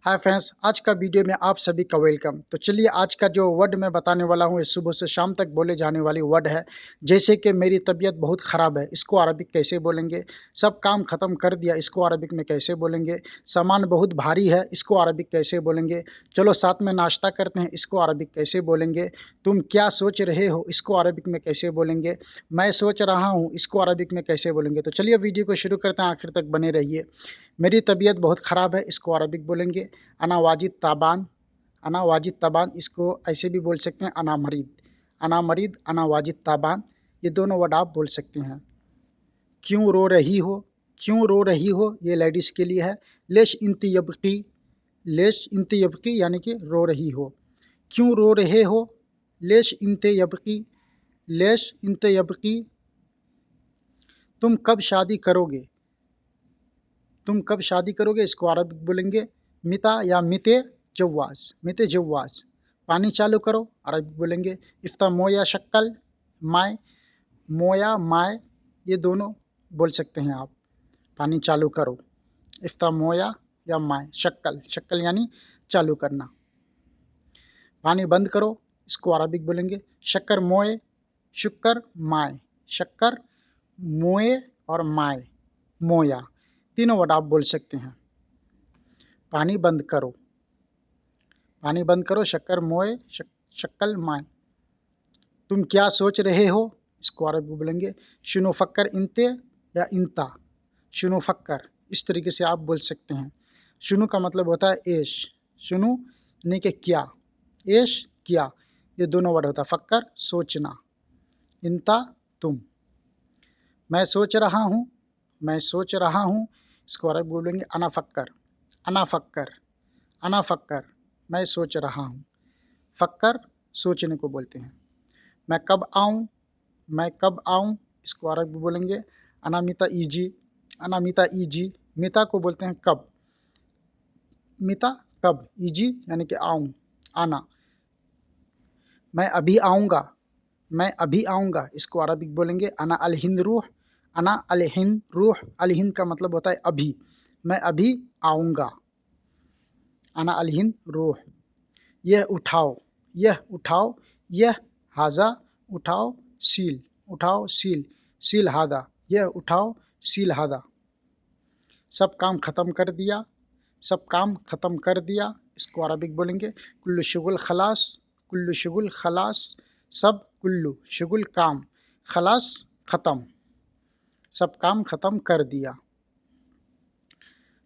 Hi friends, आज का video में आप सभी का वेलकम। तो चलिए आज का जो वर्ड मैं बताने वाला हूँ ये सुबह से शाम तक बोले जाने वाली वर्ड है। जैसे कि मेरी तबीयत बहुत ख़राब है, इसको अरबिक कैसे बोलेंगे। सब काम ख़त्म कर दिया, इसको अरबिक में कैसे बोलेंगे। सामान बहुत भारी है, इसको अरबिक कैसे बोलेंगे। चलो साथ में नाश्ता करते हैं, इसको अरबिक कैसे बोलेंगे। तुम क्या सोच रहे हो, इसको अरबिक में कैसे बोलेंगे। मैं सोच रहा हूँ, इसको अरबिक में कैसे बोलेंगे। तो चलिए वीडियो को शुरू करते हैं, आखिर तक बने रहिए। मेरी तबीयत बहुत ख़राब है, इसको अरबिक बोलेंगे अना वाजिद ताबान। अना वाजिद ताबान इसको ऐसे भी बोल सकते हैं अना मरीद। अना मरीद, अना वाजिद ताबान, ये दोनों वर्ड आप बोल सकते हैं। क्यों रो रही हो, क्यों रो रही हो, ये लेडीज़ के लिए है। लेश इंती यबकी, लेश इंती यबकी यानी कि रो रही हो। क्यों रो रहे हो, लेश इंते यबकी, लेश इंते यबकी। तुम कब शादी करोगे, तुम कब शादी करोगे, इसको अरबिक बोलेंगे मिता या मिते जवाज़, मिते जवाज़। पानी चालू करो, अरबिक बोलेंगे इफ्ता मोया शक्कल माए, मोया माए, ये दोनों बोल सकते हैं आप। पानी चालू करो, इफ्ता मोया या माए, शक्कल, शक्कल यानी चालू करना। पानी बंद करो, इसको अरबिक बोलेंगे शक्कर मोए, शुक्कर माए, शक्कर मोए और माए, मोया, तीनों वर्ड आप बोल सकते हैं। पानी बंद करो, पानी बंद करो, शक्कर मोए, शक्कल माए। तुम क्या सोच रहे हो, इसको अरबी बोलेंगे शुनो फक्कर इंते या इंता, शुनो फक्कर, इस तरीके से आप बोल सकते हैं। शुनु का मतलब होता है एश, शुनु यानी कि क्या, एश क्या, ये दोनों वर्ड होता है। फक्कर सोचना, इंता तुम। मैं सोच रहा हूँ, मैं सोच रहा हूँ, इसको अरबी बोलेंगे अना फक्कर, अना फक्कर, अना फक्कर, मैं सोच रहा हूँ। फक्कर सोचने को बोलते हैं। मैं कब आऊँ, मैं कब आऊँ, इसको अरबी बोलेंगे अनामिता ईजी, अनामिता ईजी, मिता को बोलते हैं कब, मिता कब, ईजी यानी कि आऊँ, आना। मैं अभी आऊँगा, मैं अभी आऊँगा, इसको अरबिक बोलेंगे अना अल हिंद रूह, अना अल हिंद रूह, अल हिंद का मतलब होता है अभी, मैं अभी आऊँगा, अना अल हिंद रूह। यह उठाओ, यह उठाओ, यह हाजा, उठाओ सील, उठाओ सील, सील हादा, यह उठाओ सील हादा। सब काम ख़त्म कर दिया, सब काम ख़त्म कर दिया, इसको अरबिक बोलेंगे कुल्लु शुगुल खलास, कुल्लु शुगुल खलास, सब, कुल्लु शुगुल काम, खलास ख़त्म, सब काम ख़त्म कर दिया।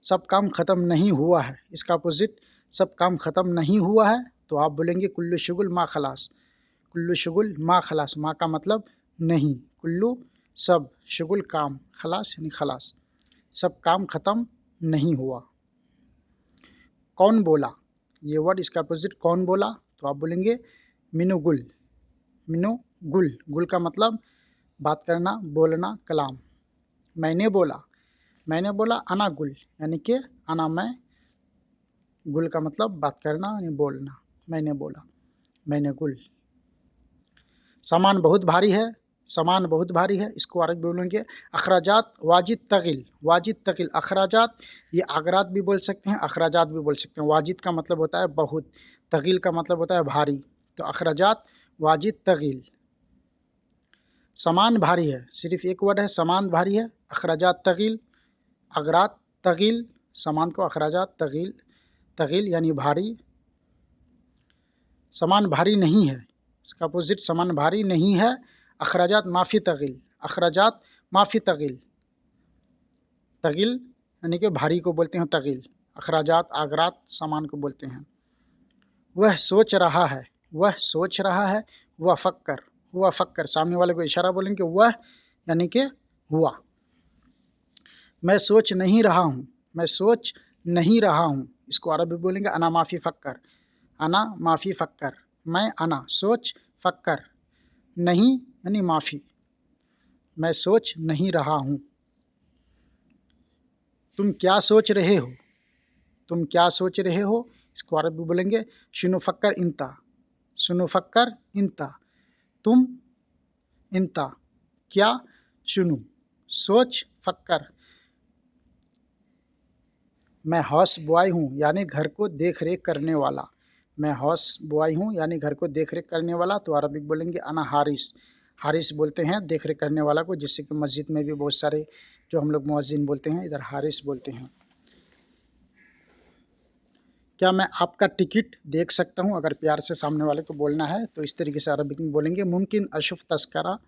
सब काम ख़त्म नहीं हुआ है, इसका अपोजिट सब काम ख़त्म नहीं हुआ है तो आप बोलेंगे कुल्लु शुगुल मा खलास, कुल्लु शुगुल मा खलास, मा का मतलब नहीं, कुल्लु सब, शुगुल काम, खलास यानी खलास, सब काम ख़त्म नहीं हुआ। कौन बोला, ये वर्ड इसका अपोजिट कौन बोला तो आप बोलेंगे मिनो गुल, मिनो गुल, गुल का मतलब बात करना, बोलना, कलाम। मैंने बोला, मैंने बोला अना गुल यानी कि अना मैं, गुल का मतलब बात करना यानी बोलना, मैंने बोला, मैंने गुल। सामान बहुत भारी है, सामान बहुत भारी है, इसको अरबी बोलेंगे अखराजात वाजिद तगिल, वाजिद तगिल, अखराजात ये आगरात भी बोल सकते हैं, अखराजात भी बोल सकते हैं। वाजिद का मतलब होता है बहुत, तगिल का मतलब होता है भारी, तो अखराजात वाजिद तगिल। सामान भारी है, सिर्फ एक वर्ड है, सामान भारी है, अखराजात तगिल, अगरात तगिल, सामान को अखराजात तगिल, तगिल यानी भारी। सामान भारी नहीं है, इसका अपोजिट सामान भारी नहीं है, अखराजात माफ़ी तगिल, अखराजात माफ़ी तगिल, तगिल यानी कि भारी को बोलते हैं तगिल, अखराजात आगरात सामान को बोलते हैं। वह सोच रहा है, वह सोच रहा है, वह फक्कर, वह फक्कर, सामने वाले को इशारा बोलेंगे वह यानी कि हुआ। मैं सोच नहीं रहा हूँ, मैं सोच नहीं रहा हूँ, इसको अरबी बोलेंगे अना माफ़ी फक्कर, अना माफ़ी फ़क्कर, मैं अना सोच, फ़क्कर नहीं यानी माफ़ी, मैं सोच नहीं रहा हूँ। तुम क्या सोच रहे हो, तुम क्या सोच रहे हो, इसको अरबी बोलेंगे शुनु फ़क्कर इंता, शुनु फ़क्कर इंता, तुम, इंता क्या, शुनु सोच, फ़क्कर मैं हाउस बॉय हूँ यानी घर को देख रेख करने वाला। मैं हाउस बॉय हूँ यानी घर को देख रेख करने वाला, तो अरबिक बोलेंगे अना हारिस। हारिस बोलते हैं देख रेख करने वाला को, जिससे कि मस्जिद में भी बहुत सारे जो हम लोग मुअज्जिन बोलते हैं, इधर हारिस बोलते हैं। क्या मैं आपका टिकट देख सकता हूँ? अगर प्यार से सामने वाले को बोलना है तो इस तरीके से अरबिक में बोलेंगे मुमकिन अशुफ तस्करा।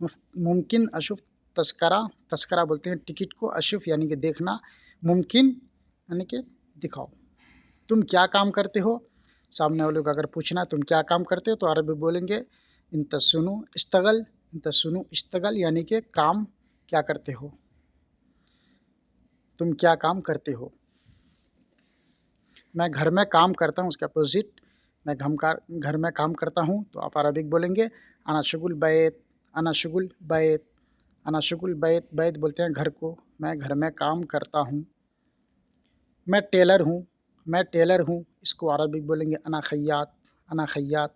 मुमकिन अशुफ तस्करा, तस्करा बोलते हैं टिकट को, अशुफ यानी कि देखना, मुमकिन यानी कि दिखाओ। तुम क्या काम करते हो? सामने वाले को अगर पूछना है तुम क्या काम करते हो, तो अरबी बोलेंगे इंत सुनु इस्तगल। इंत सुनु इस्तगल यानी कि काम क्या करते हो, तुम क्या काम करते हो। मैं घर में काम करता हूँ, उसके अपोजिट मैं घर में काम करता हूँ, तो आप अरबिक बोलेंगे अना शुगुल बैत। अना शुगुल बैत। अना शुगुल बैत। बैत बोलते हैं घर को, मैं घर में काम करता हूँ। मैं टेलर हूँ। मैं टेलर हूँ, इसको अरबिक बोलेंगे अना खैयात। अना खैयात।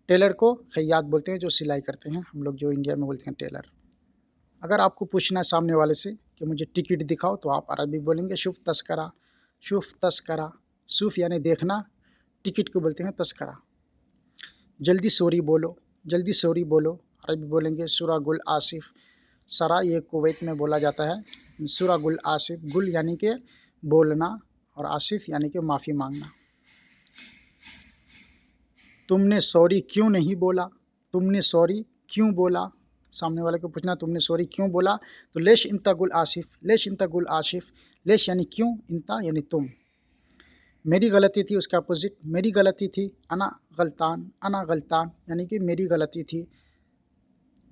टेलर को खैयात बोलते हैं, जो सिलाई करते हैं, हम लोग जो इंडिया में बोलते हैं टेलर। अगर आपको पूछना है सामने वाले से कि मुझे टिकट दिखाओ, तो आप अरबिक बोलेंगे शुफ तस्करा। शुफ तस्करा। शुफ यानी देखना, टिकट को बोलते हैं तस्करा। जल्दी सॉरी बोलो। जल्दी सॉरी बोलो, अरबी बोलेंगे सुरा गुल आसिफ। सरा ये कुवैत में बोला जाता है। सुरा गुल आसिफ, गुल यानी कि बोलना और आसिफ यानी कि माफ़ी मांगना। तुमने सॉरी क्यों नहीं बोला? तुमने सॉरी क्यों बोला? सामने वाले को पूछना तुमने सॉरी क्यों बोला, तो लेश इंता गुल आसिफ। लेश इंता गुल आसिफ। लेश यानी क्यों, इंता यानी तुम। मेरी गलती थी, उसका अपोजिट मेरी गलती थी, अना गलतान। अना गलतान यानी कि मेरी गलती थी।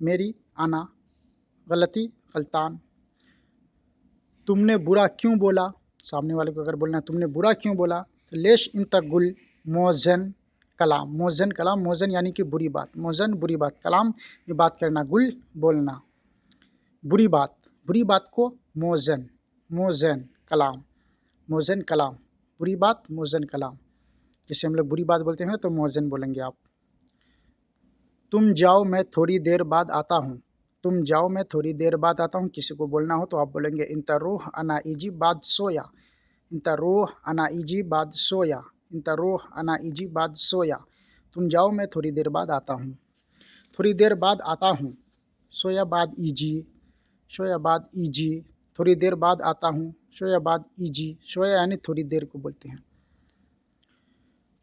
मेरी, अना, गलती, गलतान। तुमने बुरा क्यों बोला? सामने वाले को अगर बोलना है तुमने बुरा क्यों बोला, तो लेश इन तगुल मोजन कलाम। मोजन कलाम, मोजन यानी कि बुरी बात, मोजन बुरी बात, कलाम ये बात करना, गुल बोलना, बुरी बात। बुरी बात को मोजन, मोजन कलाम, मोजन कलाम, बुरी बात मोजन कलाम। जैसे हम लोग बुरी बात बोलते हैं तो मोजन बोलेंगे आप। तुम जाओ मैं थोड़ी देर बाद आता हूँ। तुम जाओ मैं थोड़ी देर बाद आता हूँ, किसी को बोलना हो तो आप बोलेंगे इंता रूह अना इजी बाद सोया। इंता रूह अना इजी बाद सोया। इंता रूह अना इजी बाद सोया। तुम जाओ मैं थोड़ी देर बाद आता हूँ। थोड़ी देर बाद आता हूँ, सोया बाद इजी। सोया बाद इजी। थोड़ी देर बाद आता हूँ, सोया बाद इजी। सोया यानी थोड़ी देर को बोलते हैं।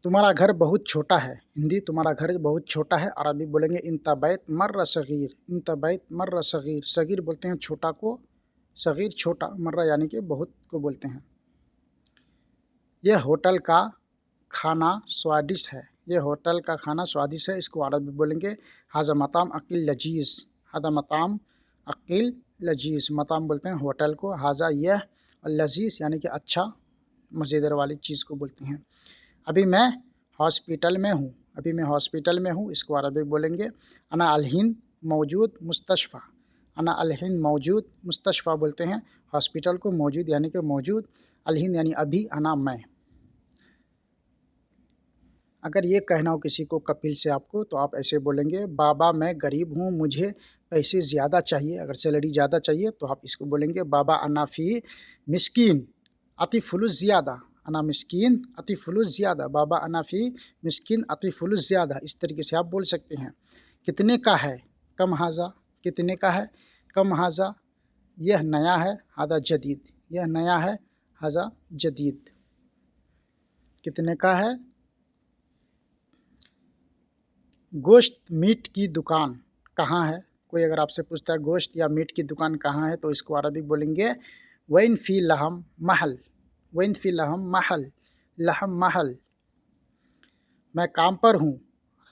तुम्हारा घर बहुत छोटा है। हिंदी तुम्हारा घर बहुत छोटा है, अरबी बोलेंगे इंता बैत मर्रा सगीर। इंता बैत मर्रा सगीर। सगीर बोलते हैं छोटा को, सगीर छोटा, मर्रा यानी कि बहुत को बोलते हैं। यह होटल का खाना स्वादिष्ट है। यह होटल का खाना स्वादिष्ट है, इसको अरबी बोलेंगे हाजा मताम अकील लजीज़। हाजा मताम अकील लजीज़। मताम बोलते हैं होटल को, हाजा यह, और लजीज़ यानी कि अच्छा मज़ेदार वाली चीज़ को बोलते हैं। अभी मैं हॉस्पिटल में हूँ। अभी मैं हॉस्पिटल में हूँ, इसको अरबी बोलेंगे अना अलहिन मौजूद मुस्तशफ़ा। अना अलहिन मौजूद, मुस्तशफ़ा बोलते हैं हॉस्पिटल को, मौजूद यानी कि मौजूद, अलहिन यानी अभी, अना मैं। अगर ये कहना हो किसी को कपिल से आपको, तो आप ऐसे बोलेंगे बाबा मैं गरीब हूँ, मुझे पैसे ज़्यादा चाहिए। अगर सैलरी ज़्यादा चाहिए तो आप इसको बोलेंगे बाबा अना फ़ी मिस्कीन अति फुलुस ज़्यादा। अना मिस्कीन अति फुलुस ज़्यादा। बाबा अना फ़ी मिस्कीन अति फुलुस ज़्यादा, इस तरीके से आप बोल सकते हैं। कितने का है? कम हाजा। कितने का है? कम हाजा। यह नया है, हादा जदीद। यह नया है, हाजा जदीद। कितने का है? गोश्त मीट की दुकान कहाँ है? कोई अगर आपसे पूछता है गोश्त या मीट की दुकान कहाँ है, तो इसको अरबिक बोलेंगे वैन फ़ी लहम महल। वैन फ़ी लहम महल, लहम महल। मैं काम पर हूँ,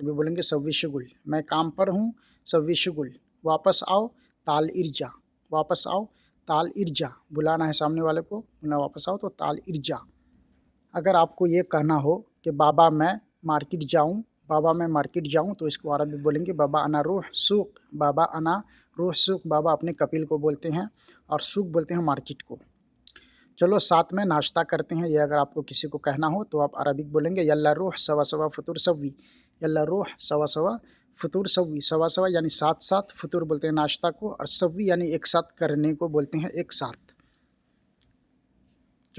अरबी बोलेंगे सव्वी शुगुल। मैं काम पर हूँ, सव्वी शुगुल। वापस आओ, ताल इर्जा। वापस आओ, ताल इर्जा। बुलाना है सामने वाले को, बोलना वापस आओ, तो ताल इर्जा। अगर आपको ये कहना हो कि बाबा मैं मार्केट जाऊँ, बाबा मैं मार्केट जाऊँ, तो इसको अरबी बोलेंगे बाबा अना रूह सूक। बाबा अना रूह सूक, बाबा अपने कपिल को बोलते हैं, और सूक बोलते हैं मार्केट को। चलो साथ में नाश्ता करते हैं, ये अगर आपको किसी को कहना हो तो आप अरबिक बोलेंगे यल्ला रूह सवा सवा फतूर सव्वी। यल्ला रूह सवा सवा फतूर सव्वी। सवा सवा यानी साथ साथ, फतूर बोलते हैं नाश्ता को, और सव्वी यानी एक साथ करने को बोलते हैं, एक साथ।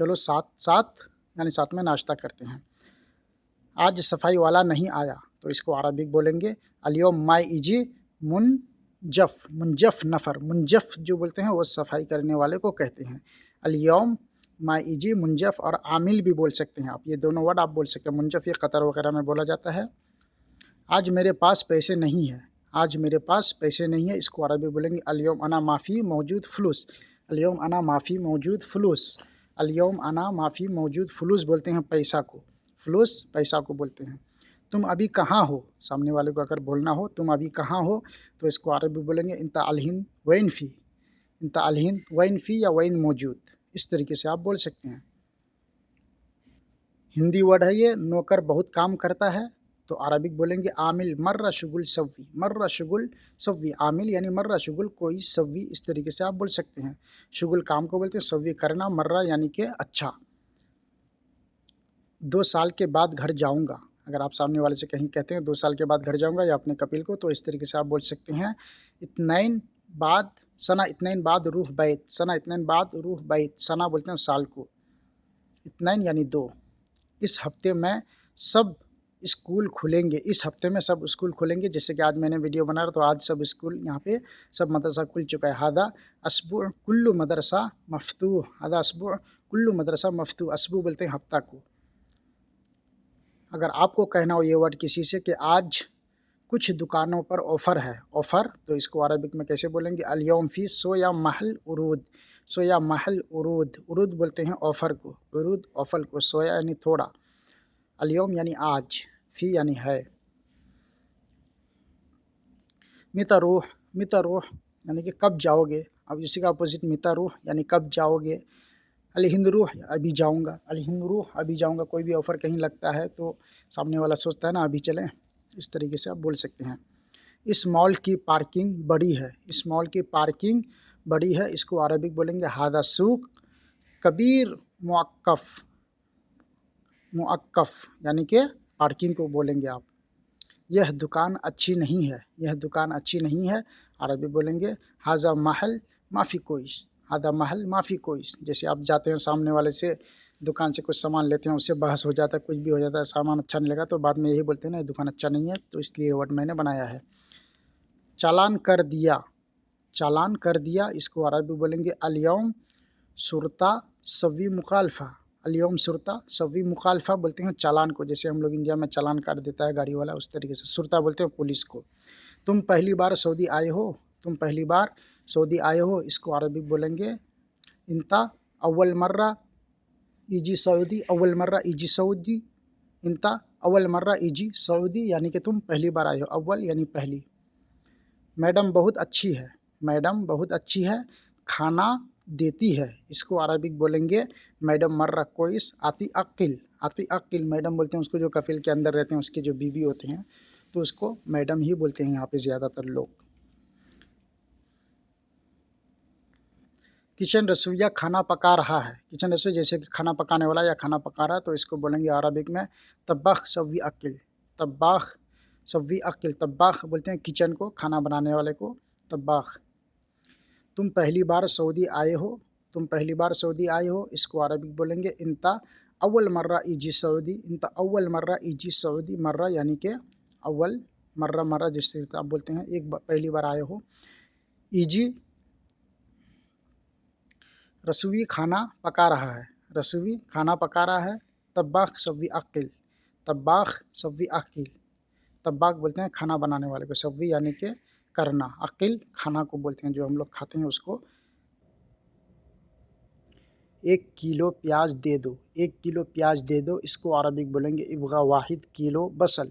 चलो साथ साथ यानी साथ में नाश्ता करते हैं। आज सफाई वाला नहीं आया, तो इसको अरबिक बोलेंगे अल-यौम मा यजी मुनजफ। मुनजफ नफ़र, मुनजफ जो बोलते हैं वो सफाई करने वाले को कहते हैं। अल-यौम मा यजी मुनजफ, और आमिल भी बोल सकते हैं आप, ये दोनों वर्ड आप बोल सकते हैं। मुनजफ ये कतर वगैरह में बोला जाता है। आज मेरे पास पैसे नहीं है, आज मेरे पास पैसे नहीं है, इसको अरबी बोलेंगे अल-यौम अना माफ़ी मौजूद फ़ुलूस। अल-यौम अना माफ़ी मौजूद फ़ुलूस। अल-यौम अना माफ़ी मौजूद फ़ुलूस बोलते हैं पैसा को, फ़ुलूस पैसा को बोलते हैं। तुम अभी कहाँ हो, सामने वाले को अगर बोलना हो तुम अभी कहाँ हो, तो इसको अरबी बोलेंगे इंता अलहिन वैन फ़ी। इंता अलहिन वैन फ़ी या वैन मौजूद, इस तरीके से आप बोल सकते हैं। हिंदी वर्ड है ये, नौकर बहुत काम करता है, तो अरबिक बोलेंगे आमिल मर्रा शुगुल सव्वी। मर्रा शुगुल सव्वी, आमिल यानी मर्रा शुगुल कोई, सव्वी इस तरीके से आप बोल सकते हैं। शुगुल काम को बोलते हैं, सव्वी करना, मर्रा यानी कि अच्छा। 2 साल के बाद घर जाऊंगा, अगर आप सामने वाले से कहीं कहते हैं 2 साल के बाद घर जाऊंगा या अपने कपिल को, तो इस तरीके से आप बोल सकते हैं इत्नैन बाद सना, इत्नैन बाद रूह बैत, सना इत्नैन बाद रूह बैत, सना बोलते हैं साल को, इत्नैन यानी 2। इस हफ्ते में सब स्कूल खुलेंगे, इस हफ्ते में सब स्कूल खुलेंगे, जैसे कि आज मैंने वीडियो बना रहा तो आज सब स्कूल यहाँ पे सब मदरसा खुल चुका है। हादा अस्बु कुल्लु मदरसा मफ्तूह, हादा अस्बु कुल्लु मदरसा मफ्तूह, अस्बु बोलते हैं हफ्ता को। अगर आपको कहना हो ये वर्ड किसी से कि आज कुछ दुकानों पर ऑफ़र है, ऑफ़र, तो इसको अरबिक में कैसे बोलेंगे अल-यौम फ़ी सोया महल उरूद। सोया महल उरूद, उरूद बोलते हैं ऑफ़र को, उरूद ऑफ़र को, सोया यानी थोड़ा, अल-यौम यानी आज, फ़ी यानी है। मिता रूह, मिता रूह यानी कि कब जाओगे, अब इसी का अपोजिट मिता रूह यानी कब जाओगे। अल-हिंद रूह अभी जाऊँगा, अल-हिंद रूह अभी जाऊँगा, कोई भी ऑफ़र कहीं लगता है तो सामने वाला सोचता है ना अभी चलें, इस तरीके से आप बोल सकते हैं। इस मॉल की पार्किंग बड़ी है, इस मॉल की पार्किंग बड़ी है, इसको अरबिक बोलेंगे हादा सूक कबीर मुअक्कफ़। मुअक्कफ़ यानी कि पार्किंग को बोलेंगे आप। यह दुकान अच्छी नहीं है, यह दुकान अच्छी नहीं है, अरबी बोलेंगे हाज़ा महल माफ़ी कोइस। हादा महल माफ़ी कोइस, जैसे आप जाते हैं सामने वाले से दुकान से कुछ सामान लेते हैं, उससे बहस हो जाता है, कुछ भी हो जाता है, सामान अच्छा नहीं लगा तो बाद में यही बोलते हैं ना ये दुकान अच्छा नहीं है, तो इसलिए ये वर्ड मैंने बनाया है। चालान कर दिया, चालान कर दिया, इसको अरबी बोलेंगे अल-यौम शुरता सव्वी मुखालफा। अल-यौम शुरता सव्वी मुखालफा बोलते हैं चालान को, जैसे हम लोग इंडिया में चालान काट देता है गाड़ी वाला, उस तरीके से शुरता बोलते हैं पुलिस को। तुम पहली बार सऊदी आए हो, तुम पहली बार सऊदी आए हो, इसको अरबी बोलेंगे इंता अव्वल मर्रा इजी सऊदी, अव्वल मर्रा इजी सऊदी, इंता अव्वल मर्रा इजी सऊदी यानी कि तुम पहली बार आए हो, अव्वल यानी पहली। मैडम बहुत अच्छी है, मैडम बहुत अच्छी है, खाना देती है, इसको अरबिक बोलेंगे मैडम मर्रा कोइस आती अक्किल। आती अक्किल मैडम बोलते हैं उसको जो कफ़िल के अंदर रहते हैं, उसके जो बीवी होते हैं, तो उसको मैडम ही बोलते हैं यहाँ पे ज़्यादातर लोग। किचन रसोइया खाना पका रहा है, किचन रसोई जैसे कि खाना पकाने वाला या खाना पका रहा है, तो इसको बोलेंगे अरबिक में तब्बाख सव्वी अक्किल। तब्बाख सव्वी अक्किल, तब्बाख बोलते हैं किचन को, खाना बनाने वाले को, तब्बाख। तुम पहली बार सऊदी आए हो, तुम पहली बार सऊदी आए हो, इसको अरबिक बोलेंगे इंता अव्वल मर्रा इजी सऊदी। इंता अव्वल मर्रा इजी सऊदी, मर्रा यानी कि अव्वल, मर्रा मर्रा जिससे आप बोलते हैं एक पहली बार आए हो। इजी रसोई खाना पका रहा है, रसोई खाना पका रहा है, तब्बाख सव्वी अक्किल, तब्बाख सव्वी अक्किल। तब्बाख बोलते हैं खाना बनाने वाले को, सव्वी यानी कि करना, अक्किल खाना को बोलते हैं जो हम लोग खाते हैं उसको। 1 किलो प्याज दे दो, 1 किलो प्याज दे दो, इसको अरबिक बोलेंगे इब्गा वाहिद किलो बसल।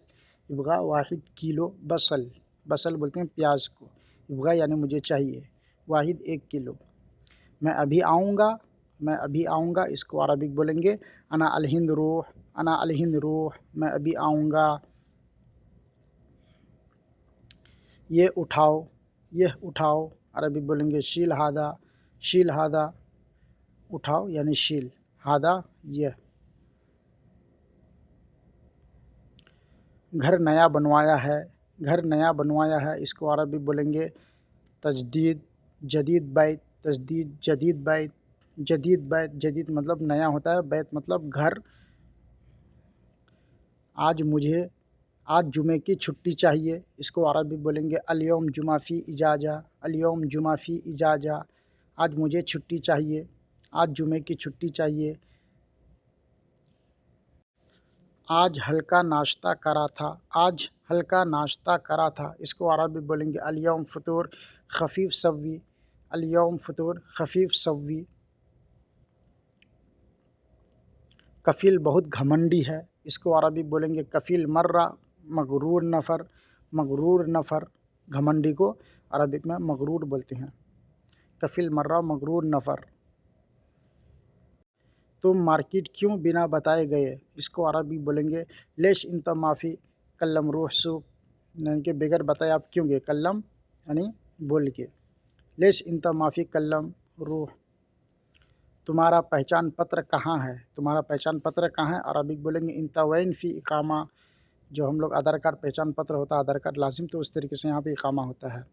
इब्गा वाहिद किलो बसल, बसल बोलते हैं प्याज को, इब्गा यानी मुझे चाहिए, वाहिद 1 किलो। मैं अभी आऊँगा, मैं अभी आऊँगा, इसको अरबिक बोलेंगे अना अल-हिंद रूह। अना अल-हिंद रूह, मैं अभी आऊँगा। ये उठाओ, यह उठाओ, अरबिक बोलेंगे शील हादा। शील हादा उठाओ यानी शील, हादा यह। घर नया बनवाया है, घर नया बनवाया है, इसको अरबिक बोलेंगे तजदीद जदीद बैत। तजदीद जदीद बैत जदीद बैत, जदीद मतलब नया होता है, बैत मतलब घर। आज जुमे की छुट्टी चाहिए, इसको अरबी बोलेंगे अल-यौम जुमा फ़ी इजाज़ा, अल-यौम जुमा फ़ी इजाज़ा। आज मुझे छुट्टी चाहिए, आज जुमे की छुट्टी चाहिए। आज हल्का नाश्ता करा था, आज हल्का नाश्ता करा था, इसको अरबी बोलेंगे अल-यौम फ़ुतूर ख़फ़ीफ़ सव्वी, अल-यौम फ़ुतूर ख़फ़ीफ़ सव्वी। कफ़ील बहुत घमंडी है, इसको अरबी बोलेंगे कफ़ील मर्रा मगरूर नफ़र, मगरूर नफ़र। घमंडी को अरबिक में मगरूर बोलते हैं। कफ़ील मर्रा मगरूर नफ़र। तुम मार्केट क्यों बिना बताए गए, इसको अरबी बोलेंगे लेश इंत माफ़ी कल्लम रूह सूक, यानी कि बगैर बताए आप क्यों गए, कल्लम यानी बोल के, लेश इंत माफ़ी कल्लम रूह। तुम्हारा पहचान पत्र कहाँ है, तुम्हारा पहचान पत्र कहाँ है, अरबिक बोलेंगे इंता वैन फ़ी इकामा। जो हम लोग आधार कार्ड पहचान पत्र होता है, आधार कार्ड लाजिम, तो उस तरीके से यहाँ पे इकामा होता है।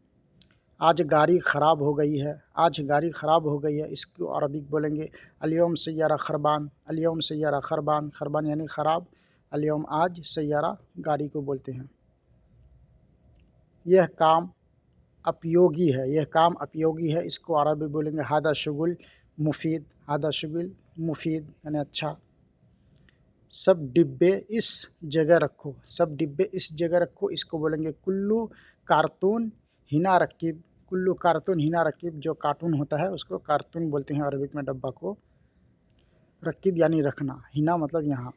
आज गाड़ी ख़राब हो गई है, आज गाड़ी ख़राब हो गई है, इसको अरबिक बोलेंगे अल-यौम सय्यारा खरबान, अल-यौम सय्यारा खरबान, खरबान यानी ख़राब, अल-यौम आज, सय्यारा गाड़ी को बोलते हैं। यह काम उपयोगी है, यह काम उपयोगी है, इसको अरबी बोलेंगे हादा शुगुल मुफ़ीद, हादा शुगुल मुफ़ीद यानी अच्छा। सब डिब्बे इस जगह रखो, सब डिब्बे इस जगह रखो, इसको बोलेंगे कुल्लू कार्टून हिना रकीब, कुल्लू कार्टून हिना रकीब। जो कार्टून होता है उसको कार्टून बोलते हैं अरबिक में, डब्बा को। रकीब यानी रखना, हिना मतलब यहाँ।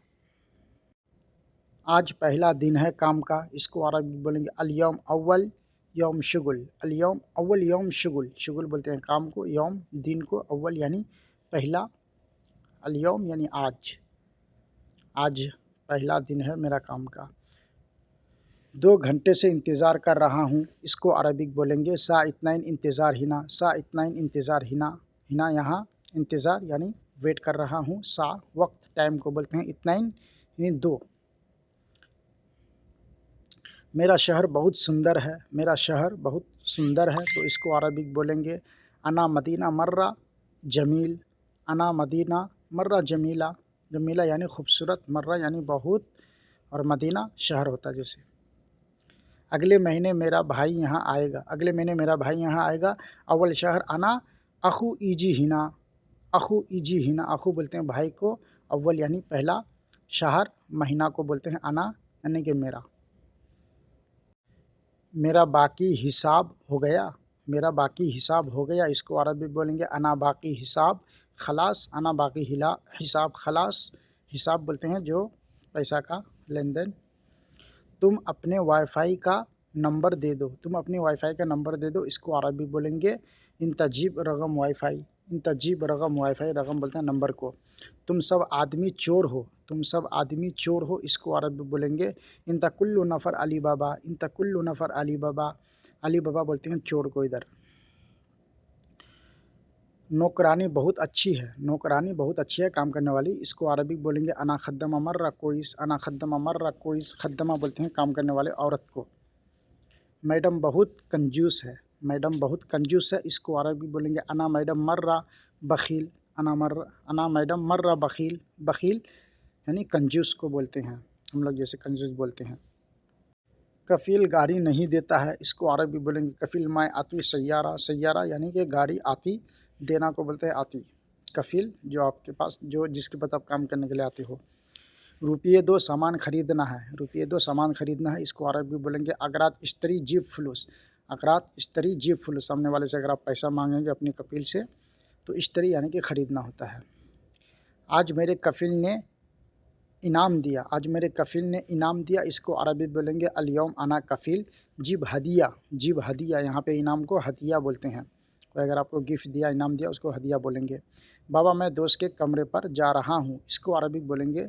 आज पहला दिन है काम का, इसको अरबी बोलेंगे अल-यौम अव्वल यौम शुगुल, अल-यौम अव्वल यौम शुगुल, शुगुल बोलते हैं काम को, यौम दिन को, अव्वल यानी पहला, अल-यौम यानी आज, आज पहला दिन है मेरा काम का। 2 घंटे से इंतज़ार कर रहा हूँ, इसको अरबिक बोलेंगे सा इत्नाइन इंतज़ार हिना, सा इत्नाइन इंतज़ार हिना, हिना यहाँ इंतज़ार यानी वेट कर रहा हूँ, सा वक्त टाइम को बोलते हैं, इत्नाइन यानी 2। मेरा शहर बहुत सुंदर है, मेरा शहर बहुत सुंदर है, तो इसको अरबिक बोलेंगे अना मदीना मर्रा जमील, अना मदीना मर्रा जमीला, जमीला यानी खूबसूरत, मर्रा यानी बहुत, और मदीना शहर होता है जैसे। अगले महीने मेरा भाई यहाँ आएगा, अगले महीने मेरा भाई यहाँ आएगा। अव्वल शहर अना अखू ईजी हिना, अखू ईजी हिना, अखू बोलते हैं भाई को, अव्वल यानी पहला, शहर महीना को बोलते हैं अना यानी कि मेरा। मेरा बाकी हिसाब हो गया, मेरा बाकी हिसाब हो गया, इसको अरबी बोलेंगे अना बाकी हिसाब खलास, अना बाकी हिसाब खलास। हिसाब बोलते हैं जो पैसा का लेन देन। तुम अपने वाईफ़ाई का नंबर दे दो, तुम अपने वाईफ़ाई का नंबर दे दो, इसको अरबी बोलेंगे इंतजीब रकम वाईफ़ाई, इंतजीब रकम वाईफ़ाई, रकम बोलते हैं नंबर को। तुम सब आदमी चोर हो, तुम सब आदमी चोर हो, इसको अरबी बोलेंगे इंता कुल्लु नफ़र अली बाबा, इंता कुल्लु नफ़र अली बाबा, अली बाबा बोलते हैं चोर को इधर। नौकरानी बहुत अच्छी है, नौकरानी बहुत अच्छी है काम करने वाली, इसको अरबी बोलेंगे अना खद्दमा मर्रा कोइस, अना खद्दमा मर्रा कोइस, खद्दमा बोलते हैं काम करने वाले औरत को। मैडम बहुत कंजूस है, मैडम बहुत कंजूस है, इसको अरबी बोलेंगे अना मैडम मर्रा बख़ील, अना मैडम मर्रा बख़ील, बख़ील यानी कंजूस को बोलते हैं हम लोग, जैसे कंजूस बोलते हैं। कफ़ील गाड़ी नहीं देता है, इसको अरबी बोलेंगे कफ़ील माए आती सय्यारा, सय्यारा यानी कि गाड़ी आती, देना को बोलते हैं आती। कफ़ील जो आपके पास, जो जिसके पास आप काम करने के लिए आते हो। रुपये दो सामान ख़रीदना है, रुपये दो सामान ख़रीदना है, इसको अरबी बोलेंगे अगरात इश्तरी जीब फुलूस, अगरात इश्तरी जीब फुलूस। सामने वाले से अगर आप पैसा मांगेंगे अपनी कफ़ील से, तो इश्तरी यानी कि ख़रीदना होता है। आज मेरे कफ़ील ने इनाम दिया, आज मेरे कफ़ील ने इनाम दिया, इसको अरबी बोलेंगे अल-यौम अना कफ़ील जीब हदिया, जीब हदिया, यहाँ पे इनाम को हदिया बोलते हैं। कोई अगर आपको गिफ्ट दिया, इनाम दिया, उसको हदिया बोलेंगे। बाबा मैं दोस्त के कमरे पर जा रहा हूँ, इसको अरबी बोलेंगे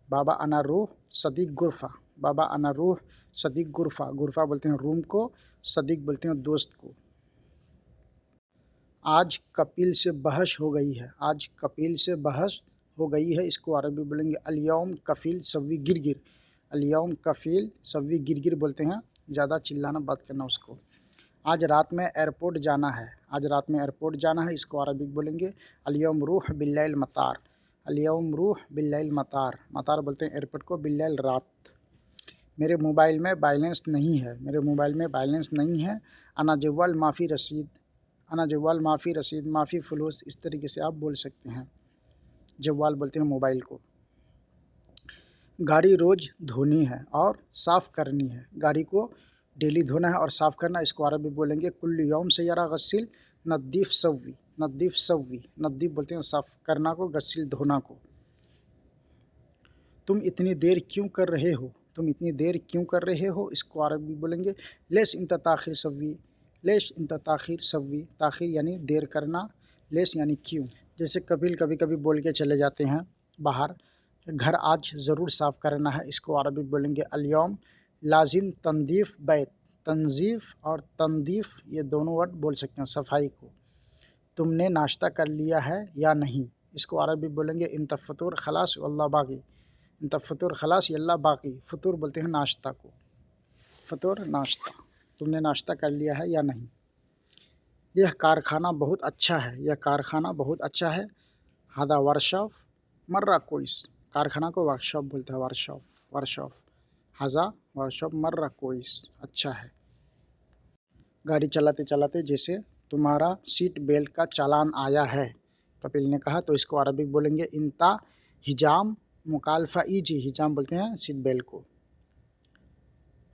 बाबा अना रूह सदीक गुरफ़ा, बाबा अना रूह सदीक गुरफ़ा, गुरफ़ा बोलते हैं रूम को, सदीक बोलते हैं दोस्त को। आज कपिल से बहस हो गई है, आज कपिल से बहस हो गई है, इसको अरबी बोलेंगे अल-यौम कफ़ील सव्वी गिरगिर, अल-यौम कफ़ील सव्वी गिरगिर बोलते हैं ज़्यादा चिल्लाना बात करना उसको। आज रात में एयरपोर्ट जाना है, आज रात में एयरपोर्ट जाना है, इसको अरबिक बोलेंगे अल-यौम रूह बिल्लैल मतार, अल-यौम रूह बिल्लैल मतार, मतार बोलते हैं एयरपोर्ट को, बिल्लैल रात। मेरे मोबाइल में बैलेंस नहीं है, मेरे मोबाइल में बैलेंस नहीं है, अना जव्वाल माफ़ी रसीद, अना जव्वाल माफ़ी रसीद, माफ़ी फ़ुलूस, इस तरीके से आप बोल सकते हैं। जव्वाल बोलते हैं मोबाइल को। गाड़ी रोज़ धोनी है और साफ़ करनी है, गाड़ी को डेली धोना है और साफ़ करना, इसको अरबी बोलेंगे कुल्लु यौम सय्यारा गस्सिल नद्दीफ़ सव्वी, नद्दीफ़ सव्वी, नद्दीफ़ बोलते हैं साफ़ करना को, गस्सिल धोना को। तुम इतनी देर क्यों कर रहे हो, तुम इतनी देर क्यों कर रहे हो, इसको अरबी बोलेंगे लेस इंत ताखिर सव्वी, लेश इंत ताखिर सव्वी, ताखिर यानी देर करना, लेस यानी क्यों। जैसे कपिल कभी कभी बोल के चले जाते हैं बाहर, घर आज ज़रूर साफ़ करना है, इसको अरबी बोलेंगे अल-यौम लाजिम तंदीफ़ बैत, तंज़ीफ़ और तंदीफ़ ये दोनों वर्ड बोल सकते हैं सफाई को। तुमने नाश्ता कर लिया है या नहीं, इसको अरबी बोलेंगे इंत फ़तूर खलास वल्ला बाकी, इंत फ़तूर खलास यल्ला बाकी, फ़तूर बोलते हैं नाश्ता को, फ़तूर नाश्ता, तुमने नाश्ता कर लिया है या नहीं। यह कारखाना बहुत अच्छा है, यह कारखाना बहुत अच्छा है, हादा वर्कशॉप मर्रा कोइस, कारखाना को वर्कशॉप बोलते हैं, वर्कशॉप, वर्कशॉप, हाजा वर्कशॉप मर्रा कोइस, अच्छा है। गाड़ी चलाते चलाते जैसे तुम्हारा सीट बेल्ट का चालान आया है, कपिल ने कहा, तो इसको अरबिक बोलेंगे इंता हिजाम मुकालफ़ा इजी, हिजाम बोलते हैं सीट बेल्ट को।